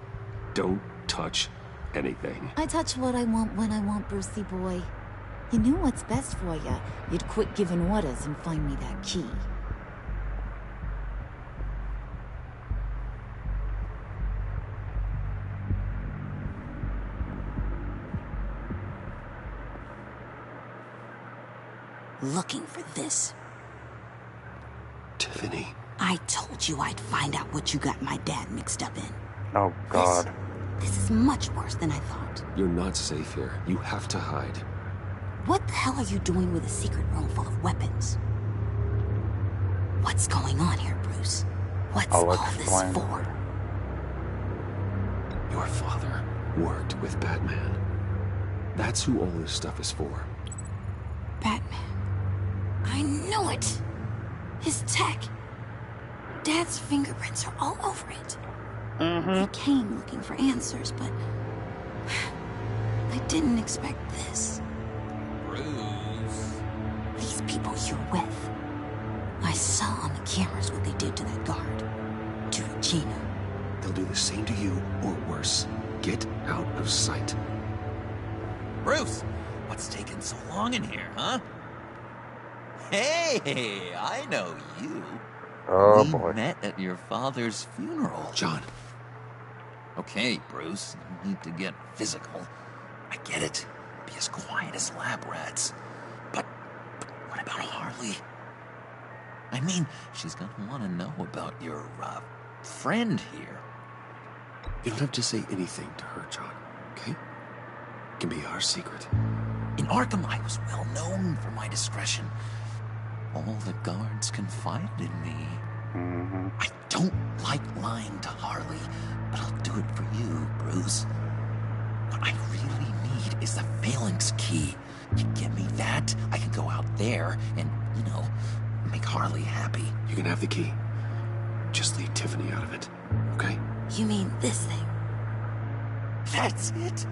Don't touch anything. I touch what I want when I want, Brucey boy. You knew what's best for you. You'd quit giving orders and find me that key. Looking for this. Tiffany. I told you I'd find out what you got my dad mixed up in. Oh, God. This is much worse than I thought. You're not safe here. You have to hide. What the hell are you doing with a secret room full of weapons? What's going on here, Bruce? What's all this for? Your father worked with Batman. That's who all this stuff is for. Batman. I knew it! His tech. Dad's fingerprints are all over it. He came looking for answers, but I didn't expect this. Bruce. These people you're with. I saw on the cameras what they did to that guard. To Regina. They'll do the same to you, or worse. Get out of sight. Bruce, what's taking so long in here, huh? Hey, I know you. Oh, we boy. met at your father's funeral. John. Okay, Bruce, you need to get physical. I get it. Be as quiet as lab rats. But what about Harley? I mean, she's gonna want to know about your, friend here. You don't have to say anything to her, John, okay? It can be our secret. In Arkham, I was well known for my discretion. All the guards confided in me. I don't like lying to Harley, but I'll do it for you, Bruce. What I really need is the phalanx key. You give me that, I can go out there and, make Harley happy. You can have the key. Just leave Tiffany out of it, okay? You mean this thing? That's it?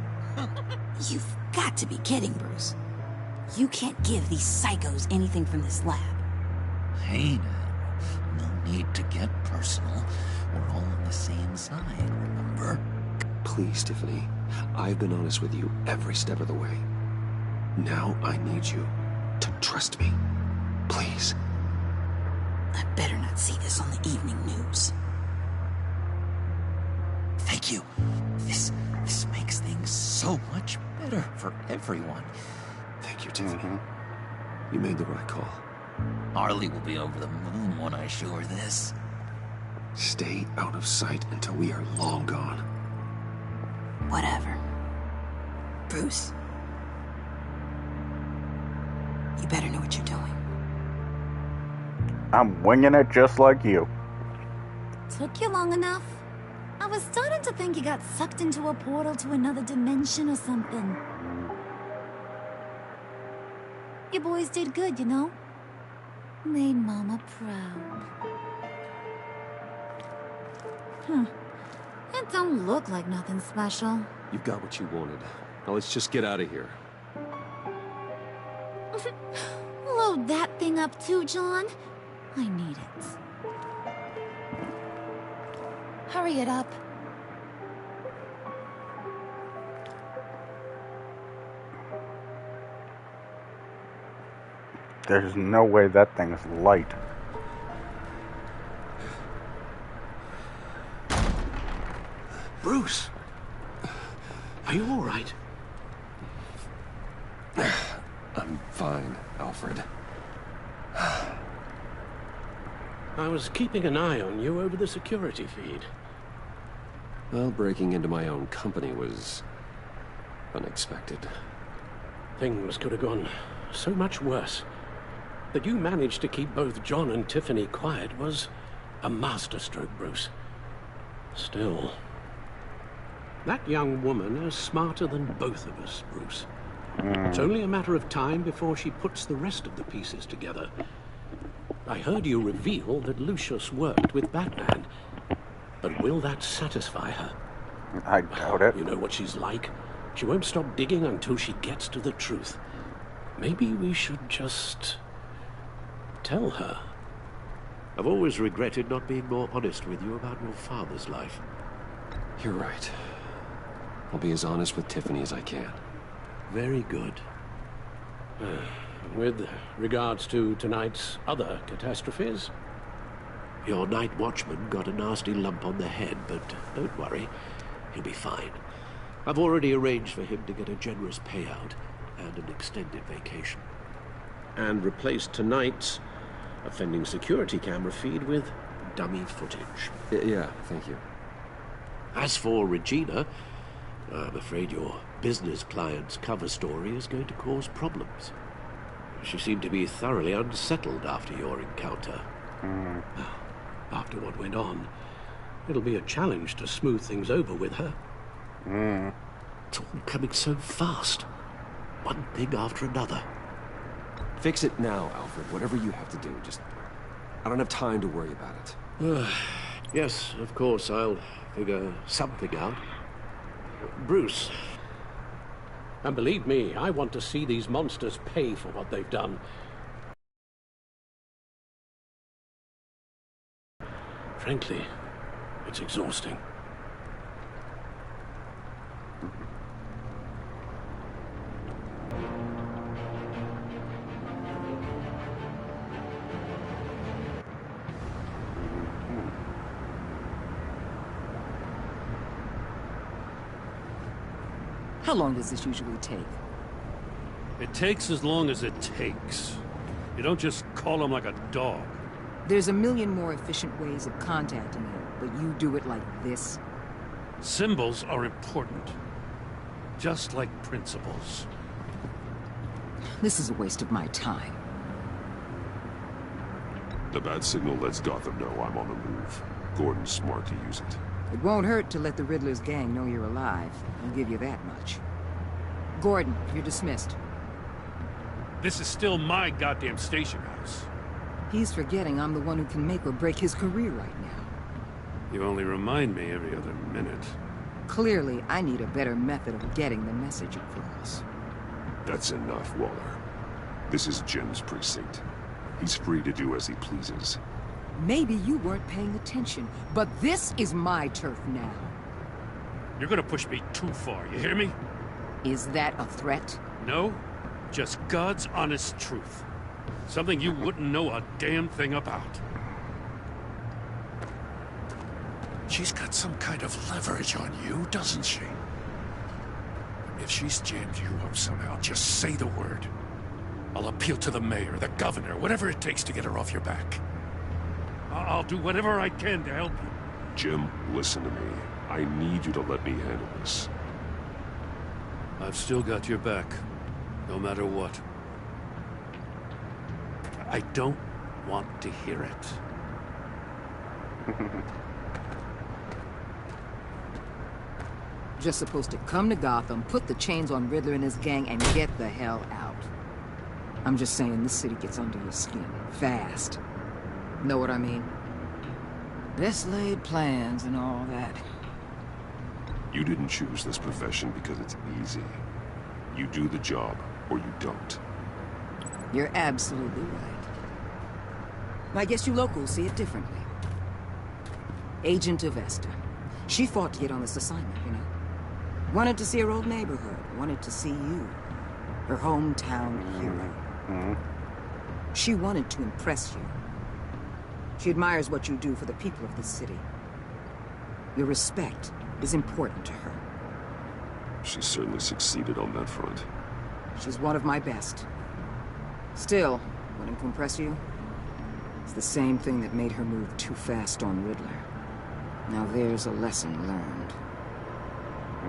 You've got to be kidding, Bruce. You can't give these psychos anything from this lab. Hey now, no need to get personal. We're all on the same side, remember? Please, Tiffany. I've been honest with you every step of the way. Now I need you to trust me. Please. I better not see this on the evening news. Thank you. This makes things so much better for everyone. Thank you, Tiffany. You made the right call. Harley will be over the moon when I show her this. Stay out of sight until we are long gone. Whatever. Bruce. You better know what you're doing. I'm winging it just like you. Took you long enough? I was starting to think you got sucked into a portal to another dimension or something. You boys did good, you know? Made Mama proud. It don't look like nothing special. You've got what you wanted. Now let's just get out of here. Load that thing up too, John. I need it. Hurry it up. There's no way that thing's light. Bruce! Are you all right? I'm fine, Alfred. I was keeping an eye on you over the security feed. Well, breaking into my own company was unexpected. Things could have gone so much worse. That you managed to keep both John and Tiffany quiet was a masterstroke, Bruce. Still, that young woman is smarter than both of us, Bruce. It's only a matter of time before she puts the rest of the pieces together. I heard you reveal that Lucius worked with Batman. But will that satisfy her? I doubt it. You know what she's like. She won't stop digging until she gets to the truth. Maybe we should just tell her. I've always regretted not being more honest with you about your father's life. You're right. I'll be as honest with Tiffany as I can. Very good. With regards to tonight's other catastrophes? Your night watchman got a nasty lump on the head, but don't worry. He'll be fine. I've already arranged for him to get a generous payout and an extended vacation. And replaced tonight's offending security camera feed with dummy footage. Yeah, thank you. As for Regina, I'm afraid your business client's cover story is going to cause problems. She seemed to be thoroughly unsettled after your encounter. After what went on, it'll be a challenge to smooth things over with her. It's all coming so fast. one thing after another. Fix it now, Alfred. Whatever you have to do. Just... I don't have time to worry about it. Yes, of course, I'll figure something out. Bruce. And believe me, I want to see these monsters pay for what they've done. Frankly, it's exhausting. How long does this usually take? It takes as long as it takes. You don't just call him like a dog. There's a million more efficient ways of contacting him, but you do it like this? Symbols are important. Just like principles. This is a waste of my time. The bat signal lets Gotham know I'm on the move. Gordon's smart to use it. It won't hurt to let the Riddler's gang know you're alive. I'll give you that much. Gordon, you're dismissed. This is still my goddamn station house. He's forgetting I'm the one who can make or break his career right now. You only remind me every other minute. Clearly, I need a better method of getting the message across. That's enough, Waller. This is Jim's precinct. He's free to do as he pleases. Maybe you weren't paying attention, but this is my turf now. You're gonna push me too far, you hear me? Is that a threat? No, just God's honest truth. Something you wouldn't know a damn thing about. She's got some kind of leverage on you, doesn't she? If she's jammed you up somehow, just say the word. I'll appeal to the mayor, the governor, whatever it takes to get her off your back. I'll do whatever I can to help you. Jim, listen to me. I need you to let me handle this. I've still got your back, no matter what. I don't want to hear it. Just supposed to come to Gotham, put the chains on Riddler and his gang, and get the hell out. I'm just saying, this city gets under your skin. Fast. Know what I mean? Best laid plans and all that. You didn't choose this profession because it's easy. You do the job, or you don't. You're absolutely right. I guess you locals see it differently. Agent of Esther. She fought to get on this assignment, you know? Wanted to see her old neighborhood. Wanted to see you. Her hometown hero. She wanted to impress you. She admires what you do for the people of this city. Your respect is important to her. She certainly succeeded on that front. She's one of my best. Still, wanting to impress you? It's the same thing that made her move too fast on Riddler. Now there's a lesson learned.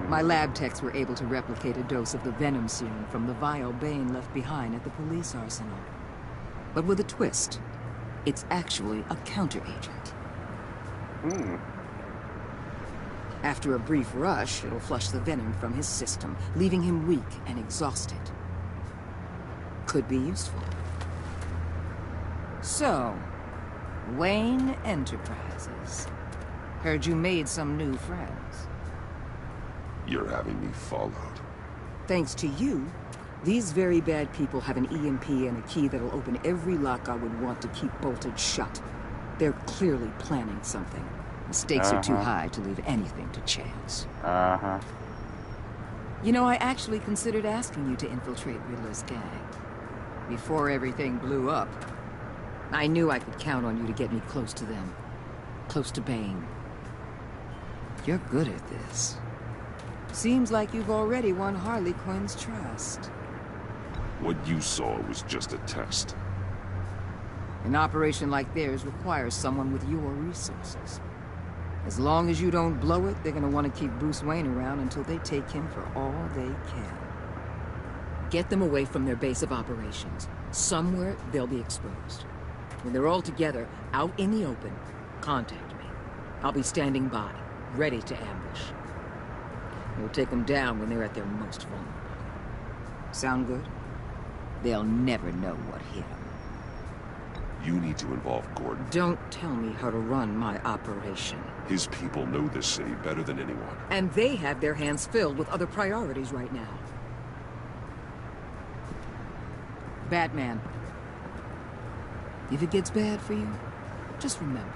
My lab techs were able to replicate a dose of the venom serum from the vial Bane left behind at the police arsenal. But with a twist. It's actually a counter-agent. After a brief rush, it'll flush the venom from his system, leaving him weak and exhausted. Could be useful. So, Wayne Enterprises. Heard you made some new friends. You're having me followed. Thanks to you, these very bad people have an EMP and a key that'll open every lock I would want to keep bolted shut. They're clearly planning something. The stakes are too high to leave anything to chance. You know, I actually considered asking you to infiltrate Riddler's gang. Before everything blew up, I knew I could count on you to get me close to them. Close to Bane. You're good at this. Seems like you've already won Harley Quinn's trust. What you saw was just a test. An operation like theirs requires someone with your resources. As long as you don't blow it, they're gonna want to keep Bruce Wayne around until they take him for all they can. Get them away from their base of operations. Somewhere they'll be exposed. When they're all together, out in the open, contact me. I'll be standing by, ready to ambush. We'll take them down when they're at their most vulnerable. Sound good? They'll never know what hit them. You need to involve Gordon. Don't tell me how to run my operation. His people know this city better than anyone. And they have their hands filled with other priorities right now. Batman. If it gets bad for you, just remember.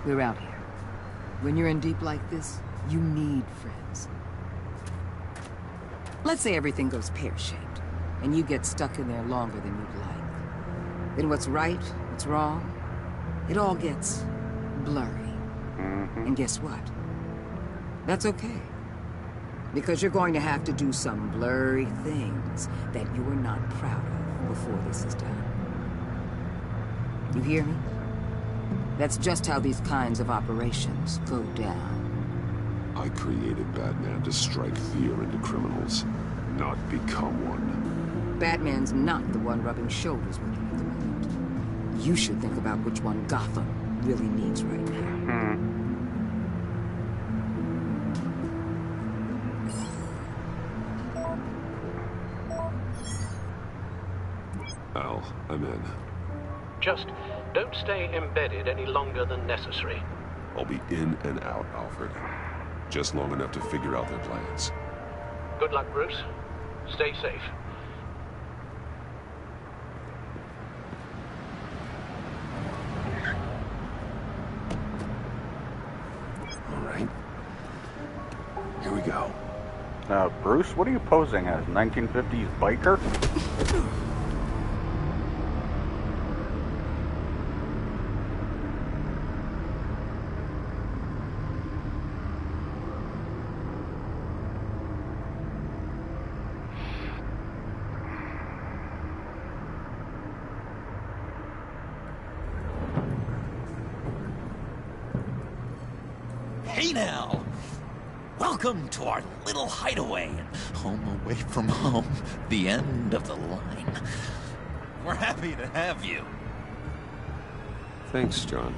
We're out here. When you're in deep like this, you need friends. Let's say everything goes pear-shaped, and you get stuck in there longer than you'd like. Then what's right, what's wrong, it all gets blurry. And guess what? That's okay. Because you're going to have to do some blurry things that you are not proud of before this is done. You hear me? That's just how these kinds of operations go down. I created Batman to strike fear into criminals, not become one. Batman's not the one rubbing shoulders with you at the moment. You should think about which one Gotham really needs right now. Al, I'm in. Just don't stay embedded any longer than necessary. I'll be in and out, Alfred. Just long enough to figure out their plans. Good luck, Bruce. Stay safe. All right. Here we go. Bruce, what are you posing as? 1950s biker? Hey now! Welcome to our little hideaway and home away from home, the end of the line. We're happy to have you. Thanks, John.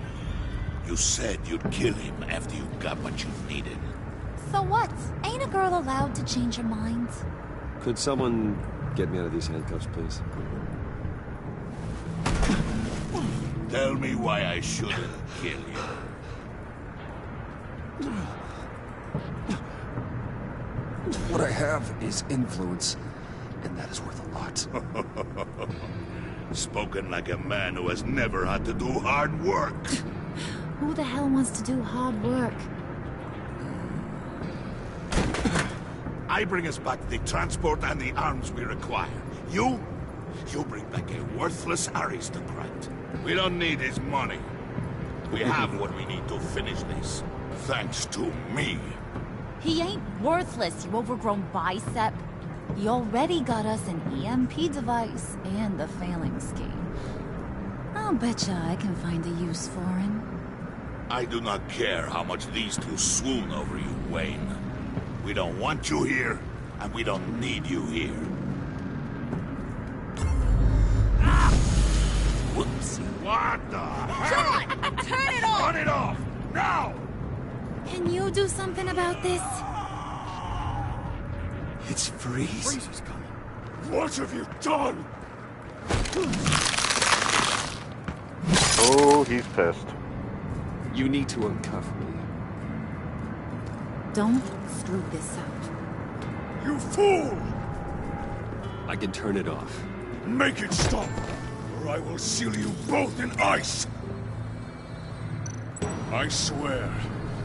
You said you'd kill him after you got what you needed. So what? Ain't a girl allowed to change her mind? Could someone get me out of these handcuffs, please? Tell me why I shouldn't kill you. What I have is influence, and that is worth a lot. Spoken like a man who has never had to do hard work. Who the hell wants to do hard work? I bring us back the transport and the arms we require. You bring back a worthless aristocrat. We don't need his money. We have what we need to finish this. Thanks to me. He ain't worthless, you overgrown bicep. He already got us an EMP device and the failing scheme. I'll betcha I can find a use for him. I do not care how much these two swoon over you, Wayne. We don't want you here, and we don't need you here. Ah! Whoopsie. What the hell? John! Turn it off! Turn it off! Now! Can you do something about this? It's Freeze. Freeze is coming. What have you done? Oh, he's pissed. You need to uncuff me. Don't screw this up. You fool! I can turn it off. Make it stop, or I will seal you both in ice! I swear,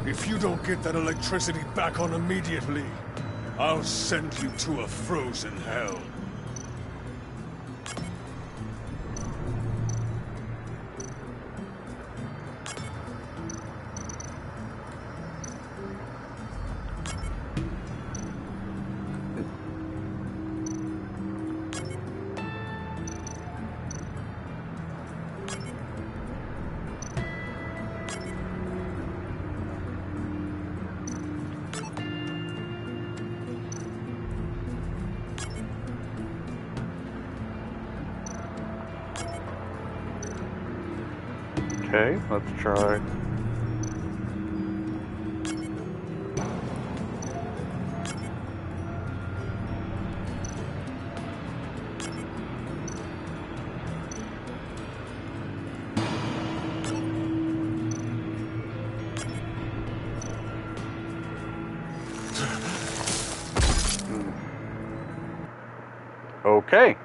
if you don't get that electricity back on immediately, I'll send you to a frozen hell. Okay, let's try. Okay.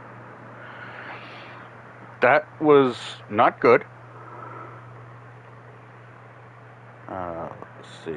That was not good. Let's see.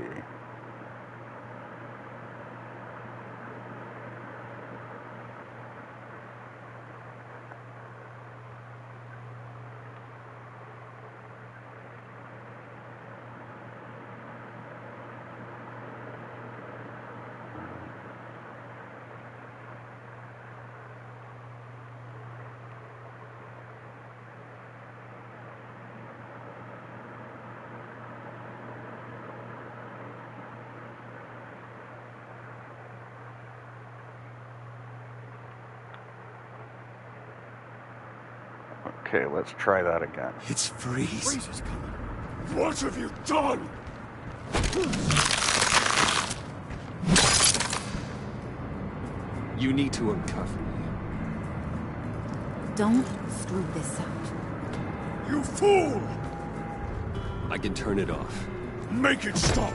Okay, let's try that again. It's Freeze. Freeze is coming. What have you done? You need to uncuff me. Don't screw this up. You fool! I can turn it off. Make it stop,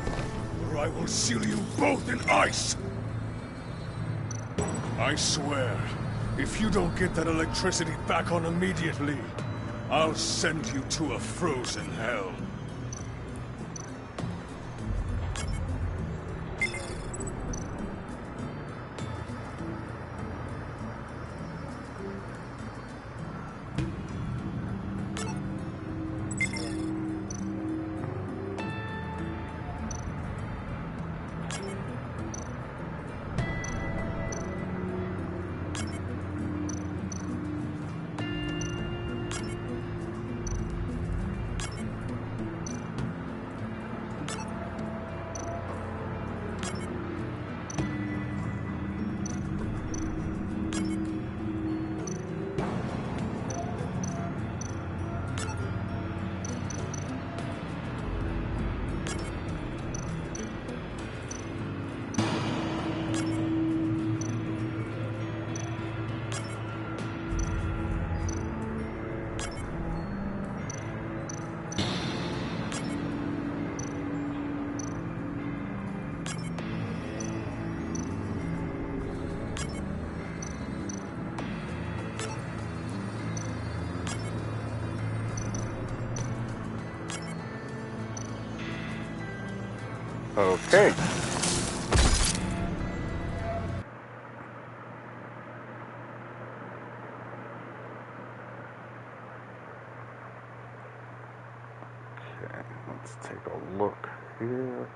or I will seal you both in ice! I swear, if you don't get that electricity back on immediately, I'll send you to a frozen hell. Okay. Okay, let's take a look here.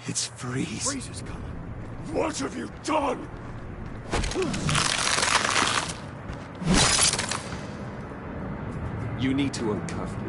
It's Freeze. Freeze is coming. What have you done? You need to uncuff me.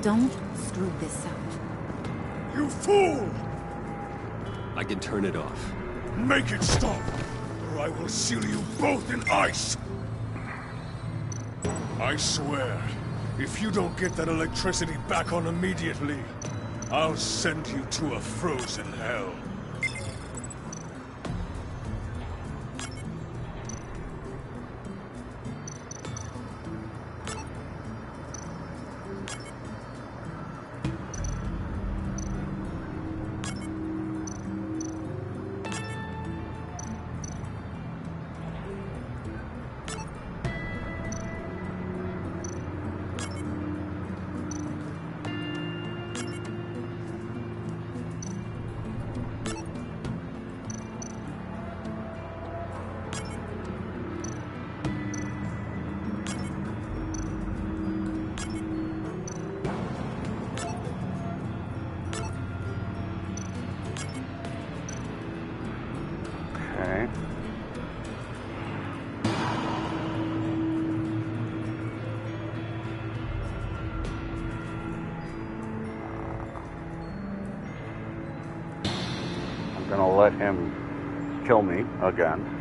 Don't screw this up. You fool! I can turn it off. Make it stop, or I will seal you both in ice! I swear, if you don't get that electricity back on immediately, I'll send you to a frozen hell. Okay. I'm gonna let him kill me again.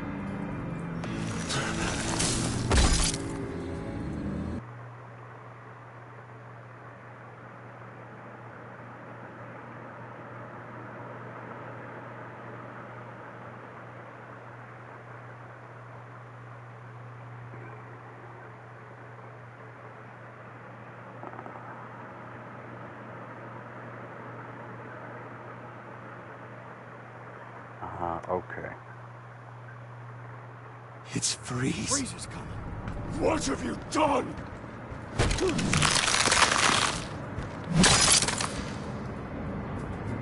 Okay. It's Freeze. Freeze is coming. What have you done?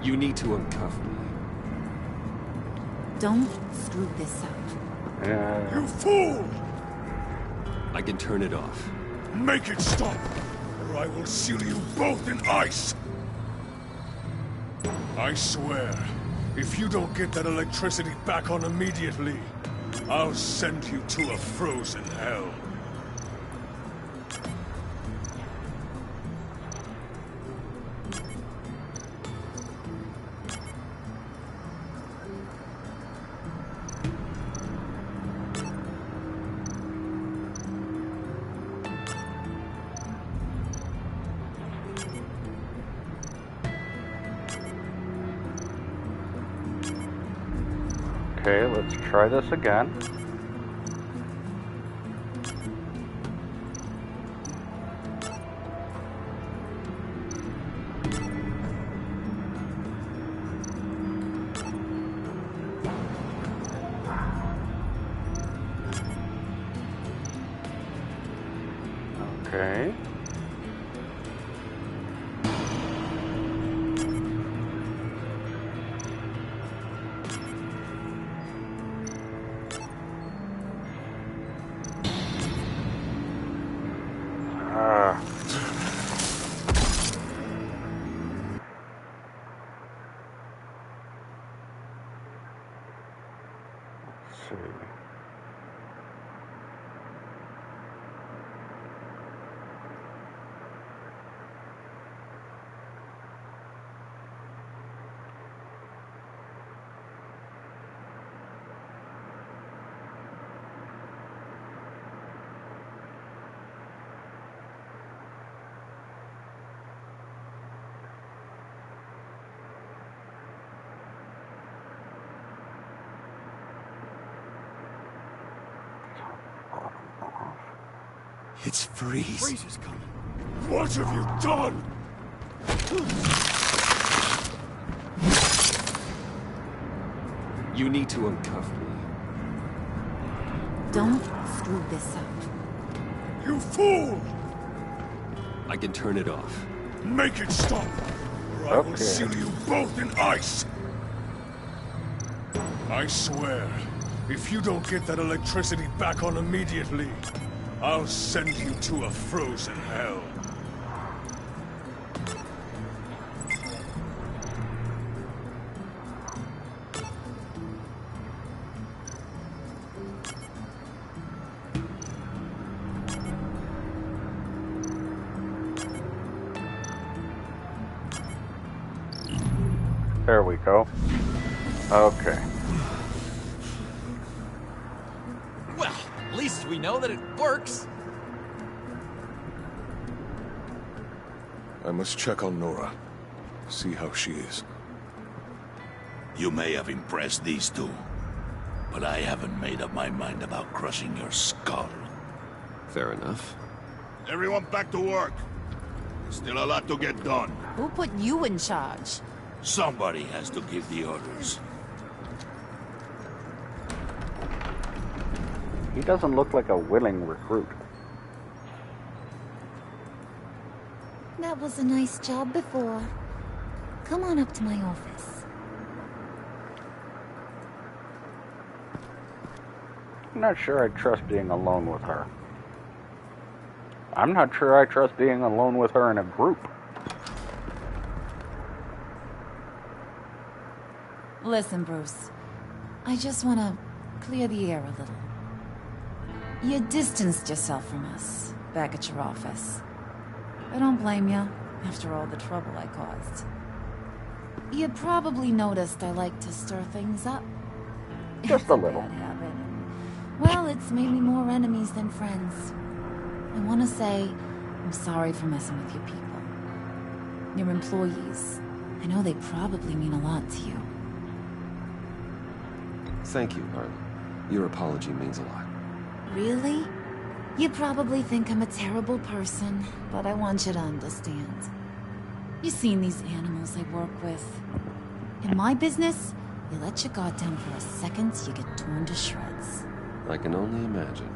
You need to uncuff me. Don't screw this up. You fool! I can turn it off. Make it stop, or I will seal you both in ice! I swear, if you don't get that electricity back on immediately, I'll send you to a frozen hell. Okay, let's try this again. Okay. Let's see. It's Freeze. Freeze is coming. What have you done? You need to uncuff me. Don't screw this up. You fool! I can turn it off. Make it stop, or I will seal you both in ice! I swear, if you don't get that electricity back on immediately, I'll send you to a frozen hell. There we go. Okay. Well, at least we know that it works. I must check on Nora. See how she is. You may have impressed these two, but I haven't made up my mind about crushing your skull. Fair enough. Everyone back to work. There's still a lot to get done. Who put you in charge? Somebody has to give the orders. He doesn't look like a willing recruit. That was a nice job before. Come on up to my office. I'm not sure I trust being alone with her. I'm not sure I trust being alone with her in a group. Listen, Bruce. I just want to clear the air a little. You distanced yourself from us, back at your office. I don't blame you, after all the trouble I caused. You probably noticed I like to stir things up. Just a little. Bad habit. Well, it's made me more enemies than friends. I want to say I'm sorry for messing with your people. Your employees. I know they probably mean a lot to you. Thank you, Harley. Your apology means a lot. Really? You probably think I'm a terrible person, but I want you to understand. You've seen these animals I work with. In my business, you let your guard down for a second, you get torn to shreds. I can only imagine.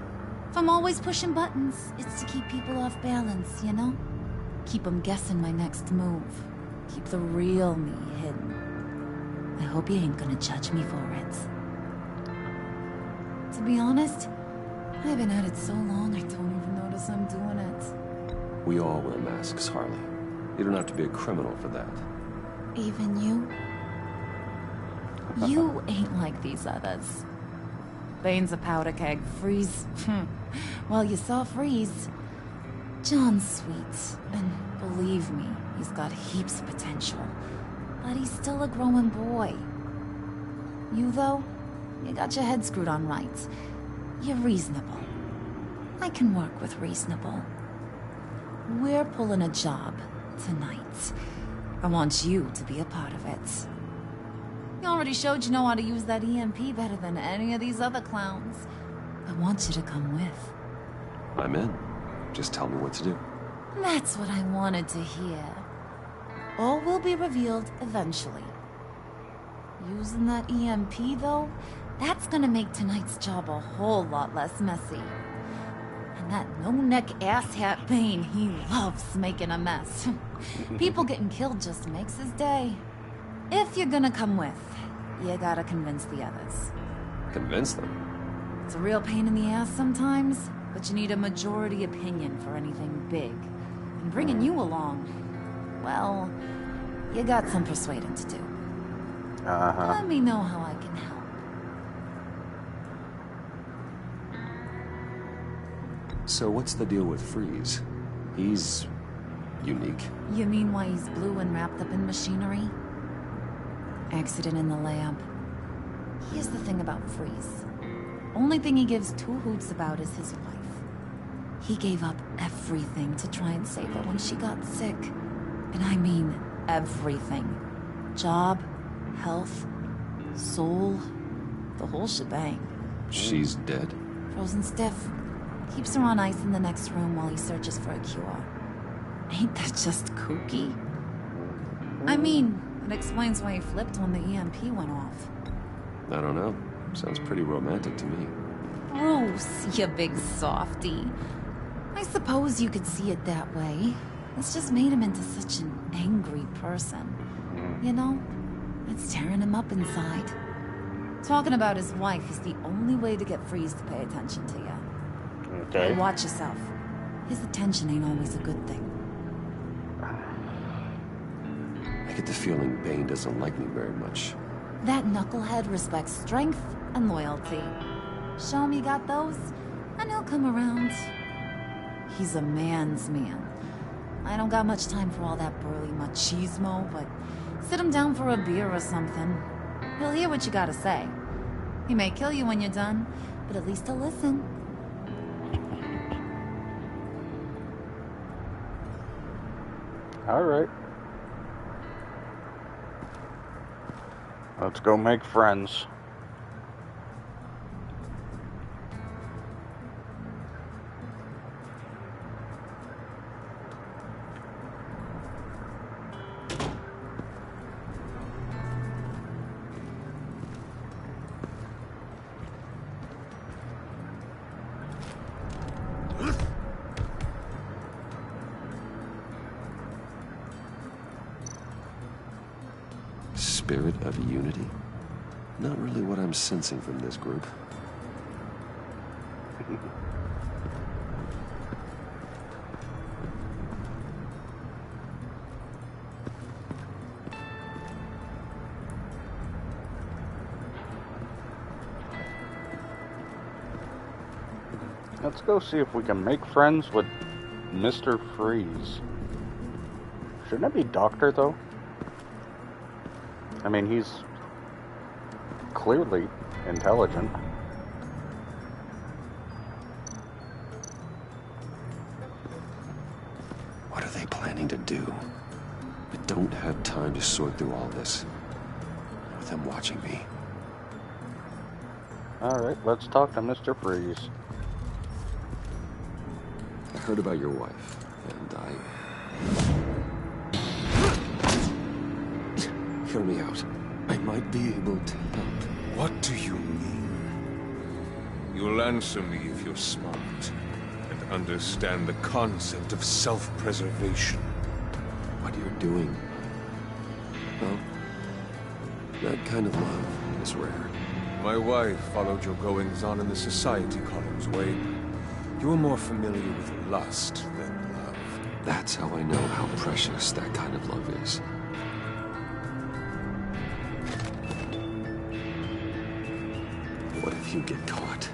If I'm always pushing buttons, it's to keep people off balance, you know? Keep them guessing my next move. Keep the real me hidden. I hope you ain't gonna judge me for it. To be honest, I've been at it so long I don't even notice I'm doing it. We all wear masks, Harley. You don't have to be a criminal for that. Even you? You ain't like these others. Bane's a powder keg. Freeze. Well, you saw Freeze. John's sweet, and believe me, he's got heaps of potential. But he's still a growing boy. You, though, you got your head screwed on right. You're reasonable. I can work with reasonable. We're pulling a job tonight. I want you to be a part of it. You already showed you know how to use that EMP better than any of these other clowns. I want you to come with. I'm in. Just tell me what to do. That's what I wanted to hear. All will be revealed eventually. Using that EMP, though, that's gonna make tonight's job a whole lot less messy. And that no-neck asshat Bane, he loves making a mess. People getting killed just makes his day. If you're gonna come with, you gotta convince the others. Convince them? It's a real pain in the ass sometimes, but you need a majority opinion for anything big. And bringing you along, well, you got some persuading to do. Let me know how I can help. So what's the deal with Freeze? He's unique. You mean why he's blue and wrapped up in machinery? Accident in the lab. Here's the thing about Freeze. Only thing he gives two hoots about is his wife. He gave up everything to try and save her when she got sick. And I mean everything. Job, health, soul, the whole shebang. She's dead? Frozen stiff. Keeps her on ice in the next room while he searches for a cure. Ain't that just kooky? I mean, it explains why he flipped when the EMP went off. I don't know. Sounds pretty romantic to me. Bruce, you big softy. I suppose you could see it that way. It's just made him into such an angry person. You know, it's tearing him up inside. Talking about his wife is the only way to get Freeze to pay attention to you. Okay. But watch yourself. His attention ain't always a good thing. I get the feeling Bane doesn't like me very much. That knucklehead respects strength and loyalty. Show him you got those, and he'll come around. He's a man's man. I don't got much time for all that burly machismo, but sit him down for a beer or something. He'll hear what you gotta say. He may kill you when you're done, but at least he'll listen. All right. Let's go make friends. Spirit of unity? Not really what I'm sensing from this group. Let's go see if we can make friends with Mr. Freeze. Shouldn't it be Doctor, though? I mean, he's clearly intelligent. What are they planning to do? I don't have time to sort through all this with them watching me. Alright, let's talk to Mr. Freeze. I heard about your wife, and Hear me out. I might be able to help. What do you mean? You'll answer me if you're smart and understand the concept of self-preservation. What you're doing, well, that kind of love is rare. My wife followed your goings-on in the society columns, Wayne. You are more familiar with lust than love. That's how I know how precious that kind of love is. What if you get caught?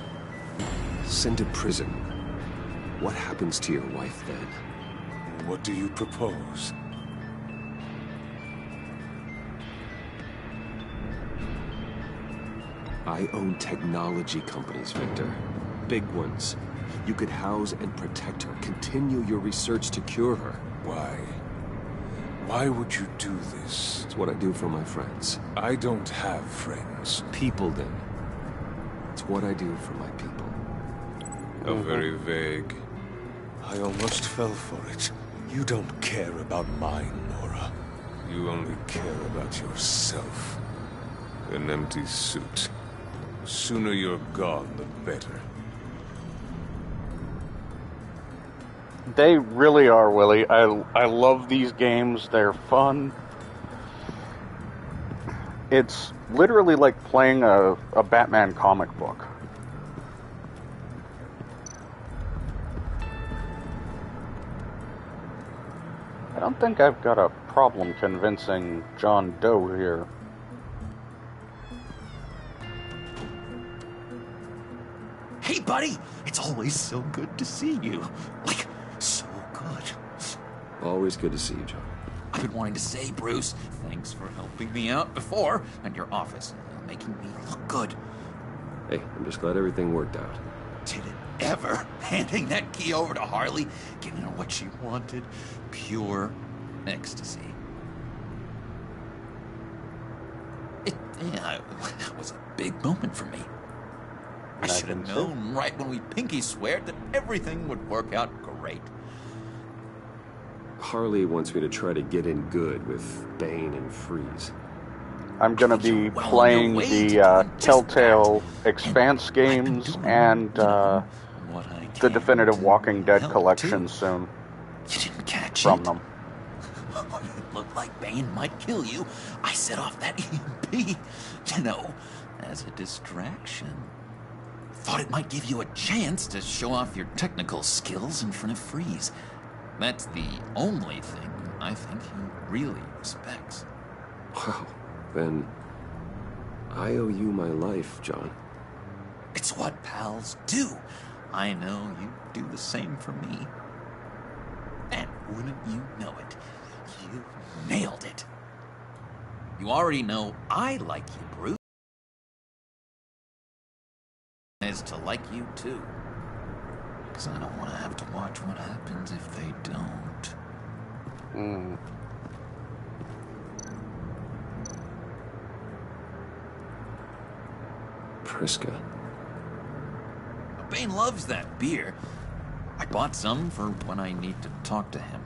Sent to prison. What happens to your wife then? What do you propose? I own technology companies, Victor. Big ones. You could house and protect her. Continue your research to cure her. Why? Why would you do this? It's what I do for my friends. I don't have friends. People, then. It's what I do for my people. How very vague. I almost fell for it. You don't care about mine, Nora. You only care about yourself. An empty suit. The sooner you're gone, the better. They really are, Willie. I love these games. They're fun. It's literally like playing a Batman comic book. I don't think I've got a problem convincing John Doe here. Hey, buddy! It's always so good to see you. Like, so good. Always good to see you, John. I've been wanting to say, Bruce, thanks for helping me out before at your office, making me look good. Hey, I'm just glad everything worked out. Did it ever? Handing that key over to Harley, giving her what she wanted. Pure ecstasy. It was a big moment for me. I should have known right when we pinky sweared that everything would work out great. Harley wants me to try to get in good with Bane and Freeze. I'm gonna be playing the Telltale Expanse games and the definitive Walking Dead collection soon. You didn't catch from them. It looked like Bane might kill you. I set off that EMP, as a distraction. Thought it might give you a chance to show off your technical skills in front of Freeze. That's the only thing I think he really respects. Wow, then I owe you my life, John. It's what pals do. I know you do the same for me. And wouldn't you know it, you nailed it. You already know I like you, Bruce. Is to like you too. Because I don't want to have to watch what happens if they don't. Priska. Bane loves that beer. I bought some for when I need to talk to him.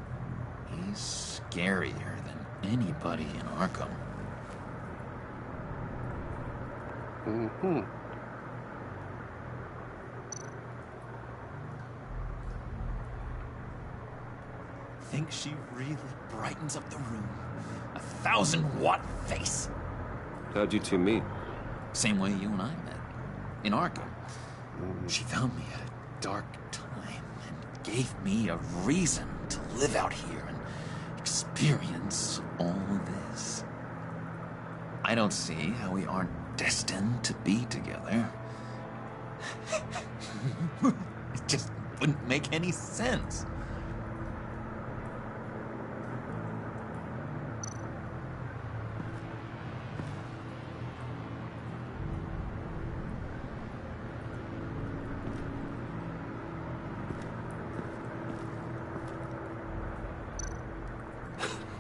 He's scarier than anybody in Arkham. Think she really brightens up the room. 1,000-watt face. How'd you two meet? Same way you and I met. In Arkham. She found me at a dark time and gave me a reason to live out here and experience all this. I don't see how we aren't destined to be together. It just wouldn't make any sense.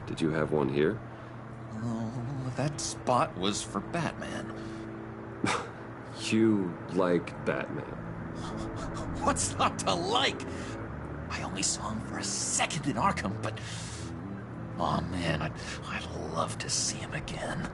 Did you have one here? Oh, that spot was for Batman. You like Batman? What's not to like? I only saw him for a second in Arkham, but... Oh man, I'd love to see him again.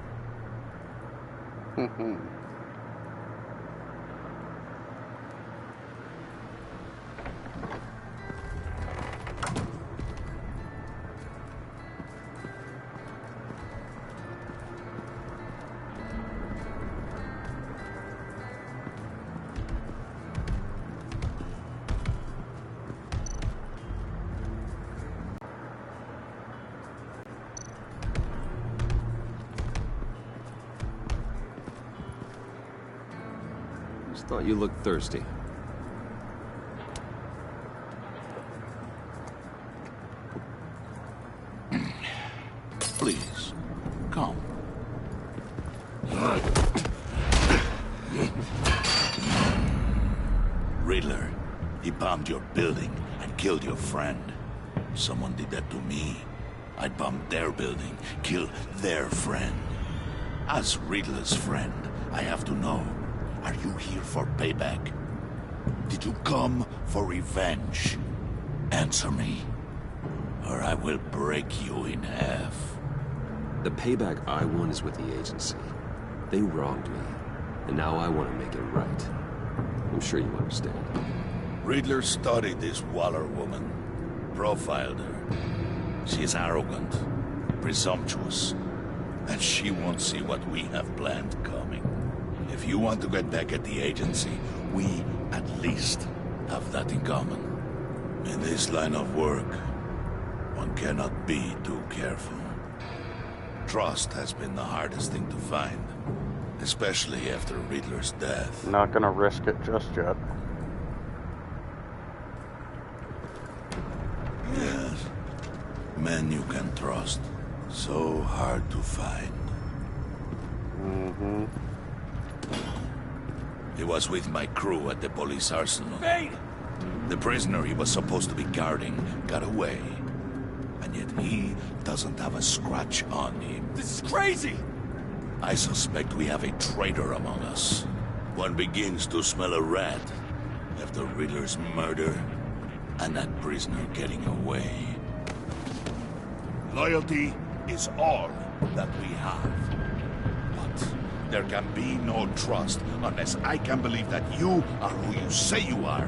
Just thought you looked thirsty. Please, come. Riddler, he bombed your building and killed your friend. Someone did that to me. I'd bomb their building, kill their friend. As Riddler's friend, I have to know, are you here for payback? Did you come for revenge? Answer me, or I will break you in half. The payback I want is with the agency. They wronged me, and now I want to make it right. I'm sure you understand. Riddler studied this Waller woman, profiled her. She is arrogant, presumptuous, and she won't see what we have planned coming. If you want to get back at the agency, we at least have that in common. In this line of work, one cannot be too careful. Trust has been the hardest thing to find, especially after Riddler's death. Not gonna risk it just yet. Yes. Men you can trust. So hard to find. He was with my crew at the police arsenal. Bane! The prisoner he was supposed to be guarding got away. And yet he doesn't have a scratch on him. This is crazy! I suspect we have a traitor among us. One begins to smell a rat after Riddler's murder and that prisoner getting away. Loyalty is all that we have. But there can be no trust unless I can believe that you are who you say you are,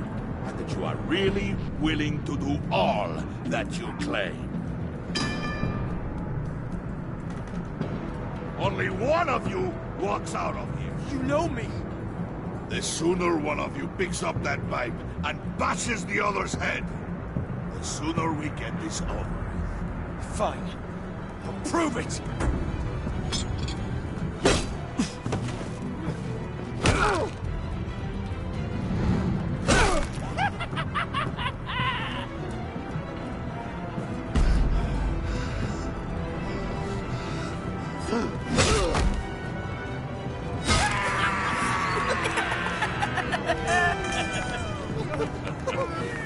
and that you are really willing to do all that you claim. Only one of you walks out of here. You know me! The sooner one of you picks up that pipe and bashes the other's head, the sooner we get this over with. Fine. I'll prove it!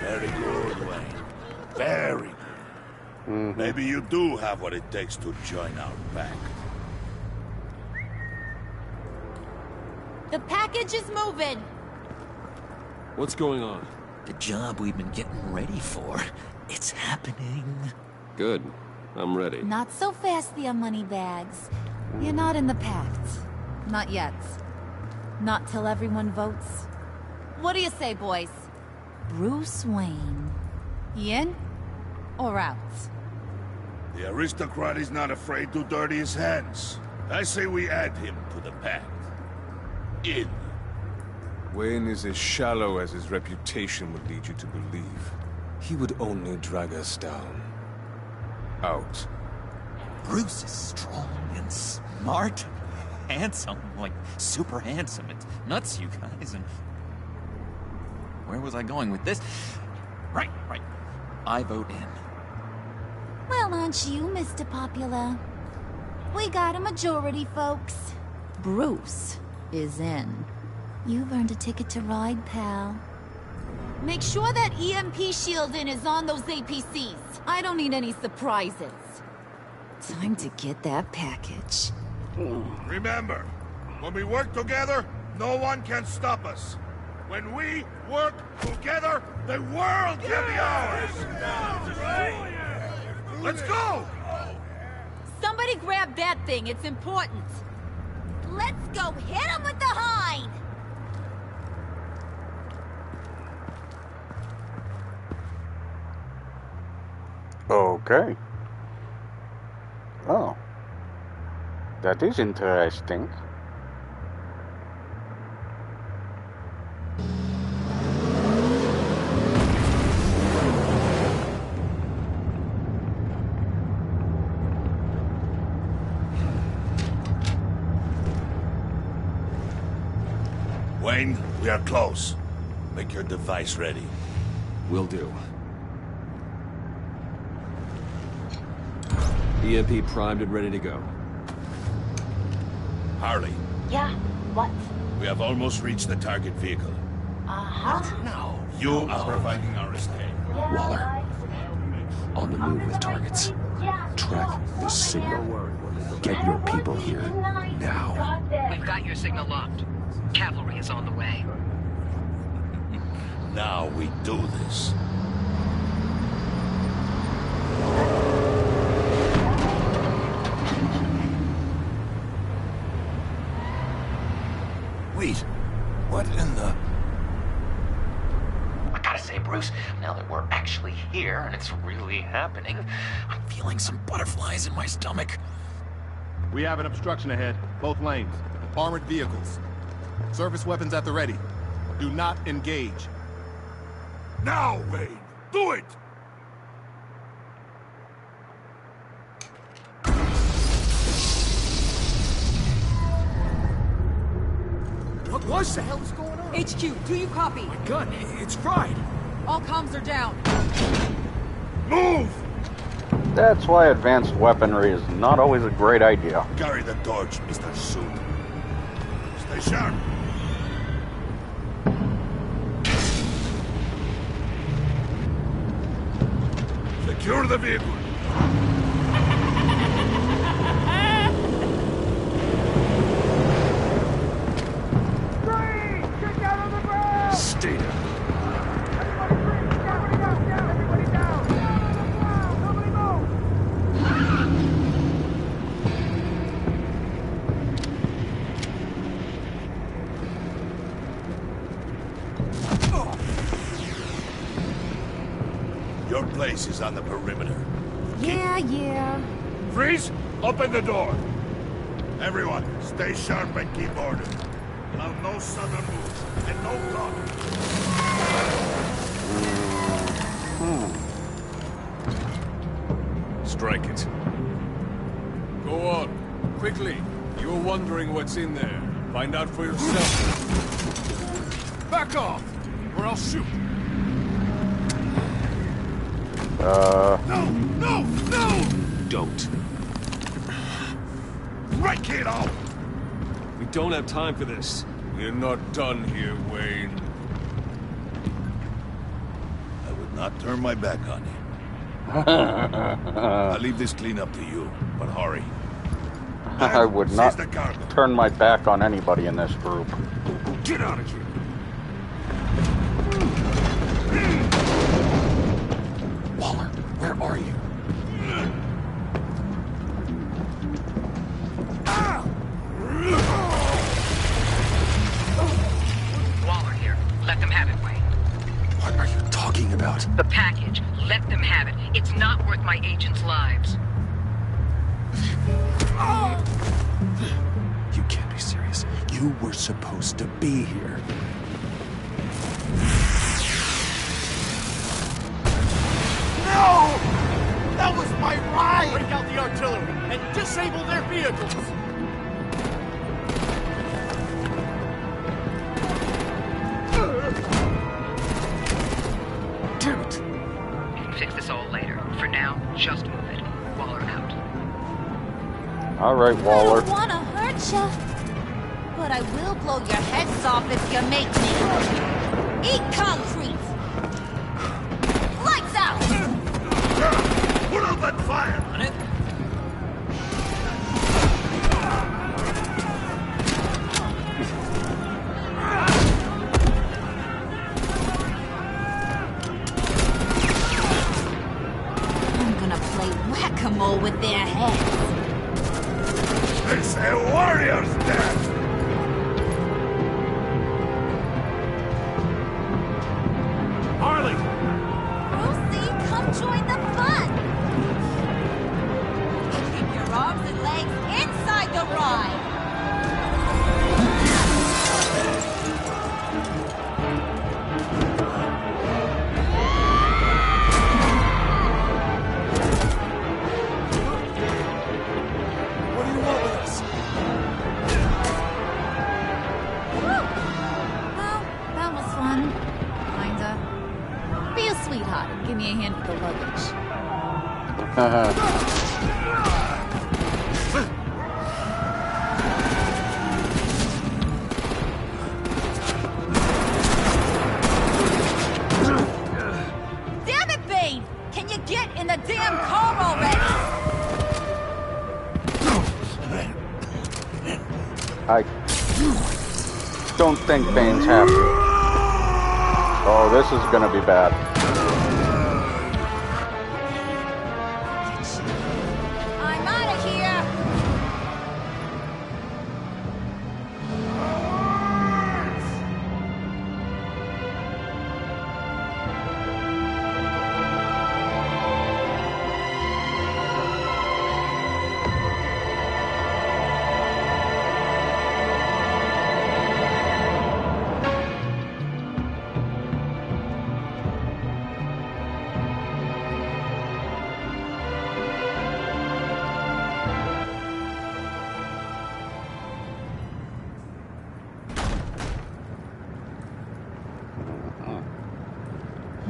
Very good, Wayne. Very good. Maybe you do have what it takes to join our pack. The package is moving. What's going on? The job we've been getting ready for. It's happening. Good. I'm ready. Not so fast, the money bags. You're not in the pact. Not yet. Not till everyone votes. What do you say, boys? Bruce Wayne. In or out? The aristocrat is not afraid to dirty his hands. I say we add him to the pact. In. Wayne is as shallow as his reputation would lead you to believe. He would only drag us down. Out. Bruce is strong and smart, handsome, like super handsome. It's nuts, you guys, and where was I going with this? Right. I vote in. Well, aren't you, Mr. Popular? We got a majority, folks. Bruce is in. You've earned a ticket to ride, pal. Make sure that EMP shielding is on those APCs. I don't need any surprises. Time to get that package. Remember, when we work together, no one can stop us. When we work together, the world can be ours! Let's go! Somebody grab that thing, it's important. Let's go hit him with the hind! Okay. Oh. That is interesting. Wayne, we are close. Make your device ready. Will do. EMP primed and ready to go. Harley, Yeah, what? we have almost reached the target vehicle. Uh-huh. Now, you are providing our estate. Waller. On the move with targets. Track the signal. Get your people here. Now. We've got your signal locked. Cavalry is on the way. Now we do this. Wait, what in the... I gotta say, Bruce, now that we're actually here and it's really happening, I'm feeling some butterflies in my stomach. We have an obstruction ahead, both lanes. Armored vehicles. Service weapons at the ready. Do not engage. Now, Wayne! Do it! What was that? What the hell is going on? HQ, do you copy? My gun, it's fried. All comms are down. Move! That's why advanced weaponry is not always a great idea. Carry the torch, Mr. Suit. Stay sharp. Secure the vehicle. Stay down. Your place is on the perimeter. Yeah. Freeze! Open the door. Everyone, stay sharp and keep order. Allow no sudden moves and no talk. Strike it. Go on. Quickly. You're wondering what's in there. Find out for yourself. Back off, or I'll shoot. No! Don't. Right, kiddo! We don't have time for this. We're not done here, Wayne. I would not turn my back on you. I'll leave this cleanup to you, but hurry. I would not Seize the cargo. turn my back on anybody in this group. Get out of here. Waller, where are you? Waller here. Let them have it, Wayne. What are you talking about? The package. Let them have it. It's not worth my agents' lives. You can't be serious. You were supposed to be here. No! That was my ride! Break out the artillery and disable their vehicles! All right, Waller. I don't wanna hurt ya, but I will blow your heads off if you make me. Eat concrete! Lights out! Put out that fire! On it. I'm gonna play whack-a-mole with their heads. It's a warrior's death! Harley! Lucy, come join the fun! Keep your arms and legs inside the ride! What do you want with us? Well, that was fun. Kinda. Be a sweetheart and give me a hand with the luggage. Damn it, Bane! Can you get in the damn car already? I don't think Bane's happy. Oh, this is gonna be bad. I'm out of here!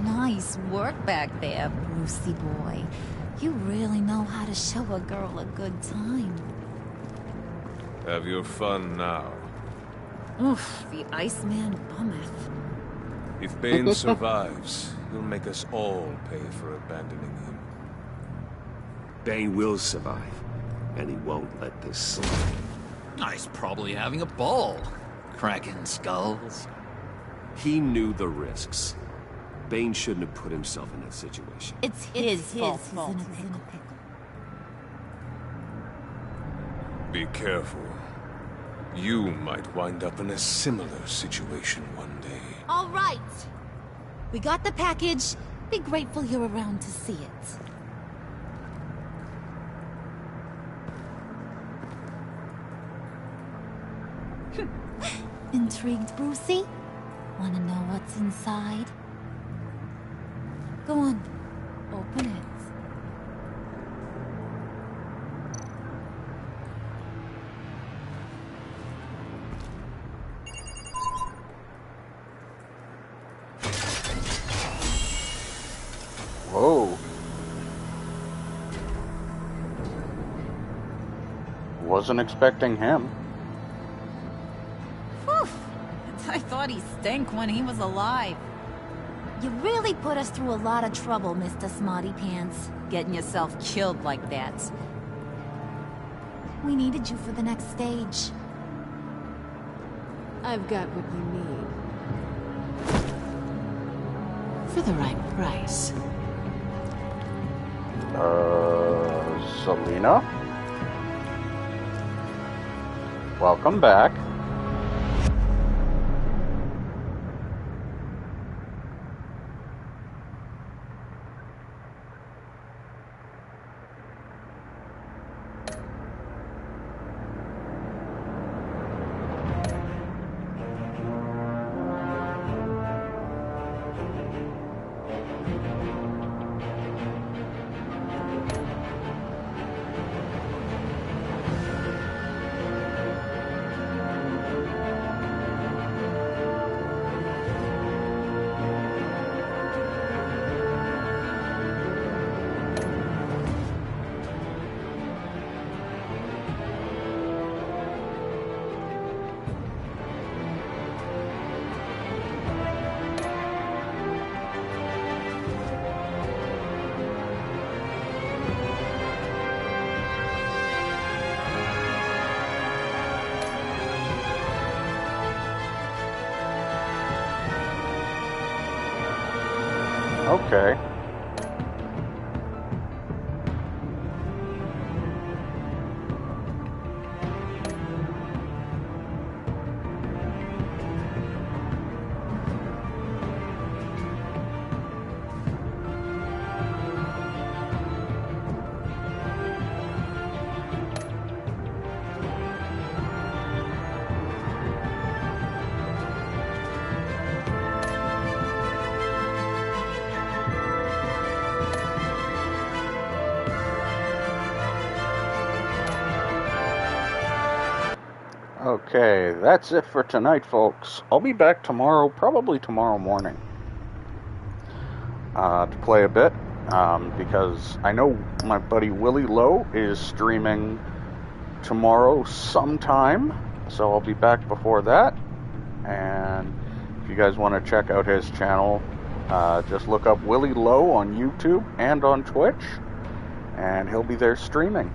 Nice work back there, Brucey boy. You really know how to show a girl a good time. Have your fun now. Oof, the Iceman bummeth. If Bane survives, he'll make us all pay for abandoning him. Bane will survive, and he won't let this slide. He's probably having a ball. Cracking skulls. He knew the risks. Bane shouldn't have put himself in that situation. It's his fault. He's in a pickle. Be careful. You might wind up in a similar situation one day. All right. We got the package. Be grateful you're around to see it. Intrigued, Brucey? Wanna know what's inside? Go on. Open it. Whoa. Wasn't expecting him. Whew. I thought he stank when he was alive. You really put us through a lot of trouble, Mr. Smarty Pants, getting yourself killed like that. We needed you for the next stage. I've got what you need. For the right price. Selena? Welcome back. Okay. Okay, that's it for tonight, folks. I'll be back tomorrow, probably tomorrow morning, to play a bit, because I know my buddy Willie Lowe is streaming tomorrow sometime, so I'll be back before that. And if you guys want to check out his channel, just look up Willie Lowe on YouTube and on Twitch, and he'll be there streaming.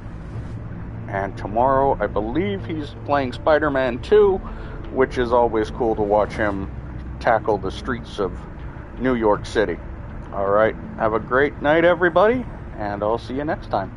And tomorrow, I believe he's playing Spider-Man 2, which is always cool to watch him tackle the streets of New York City. Alright, have a great night, everybody, and I'll see you next time.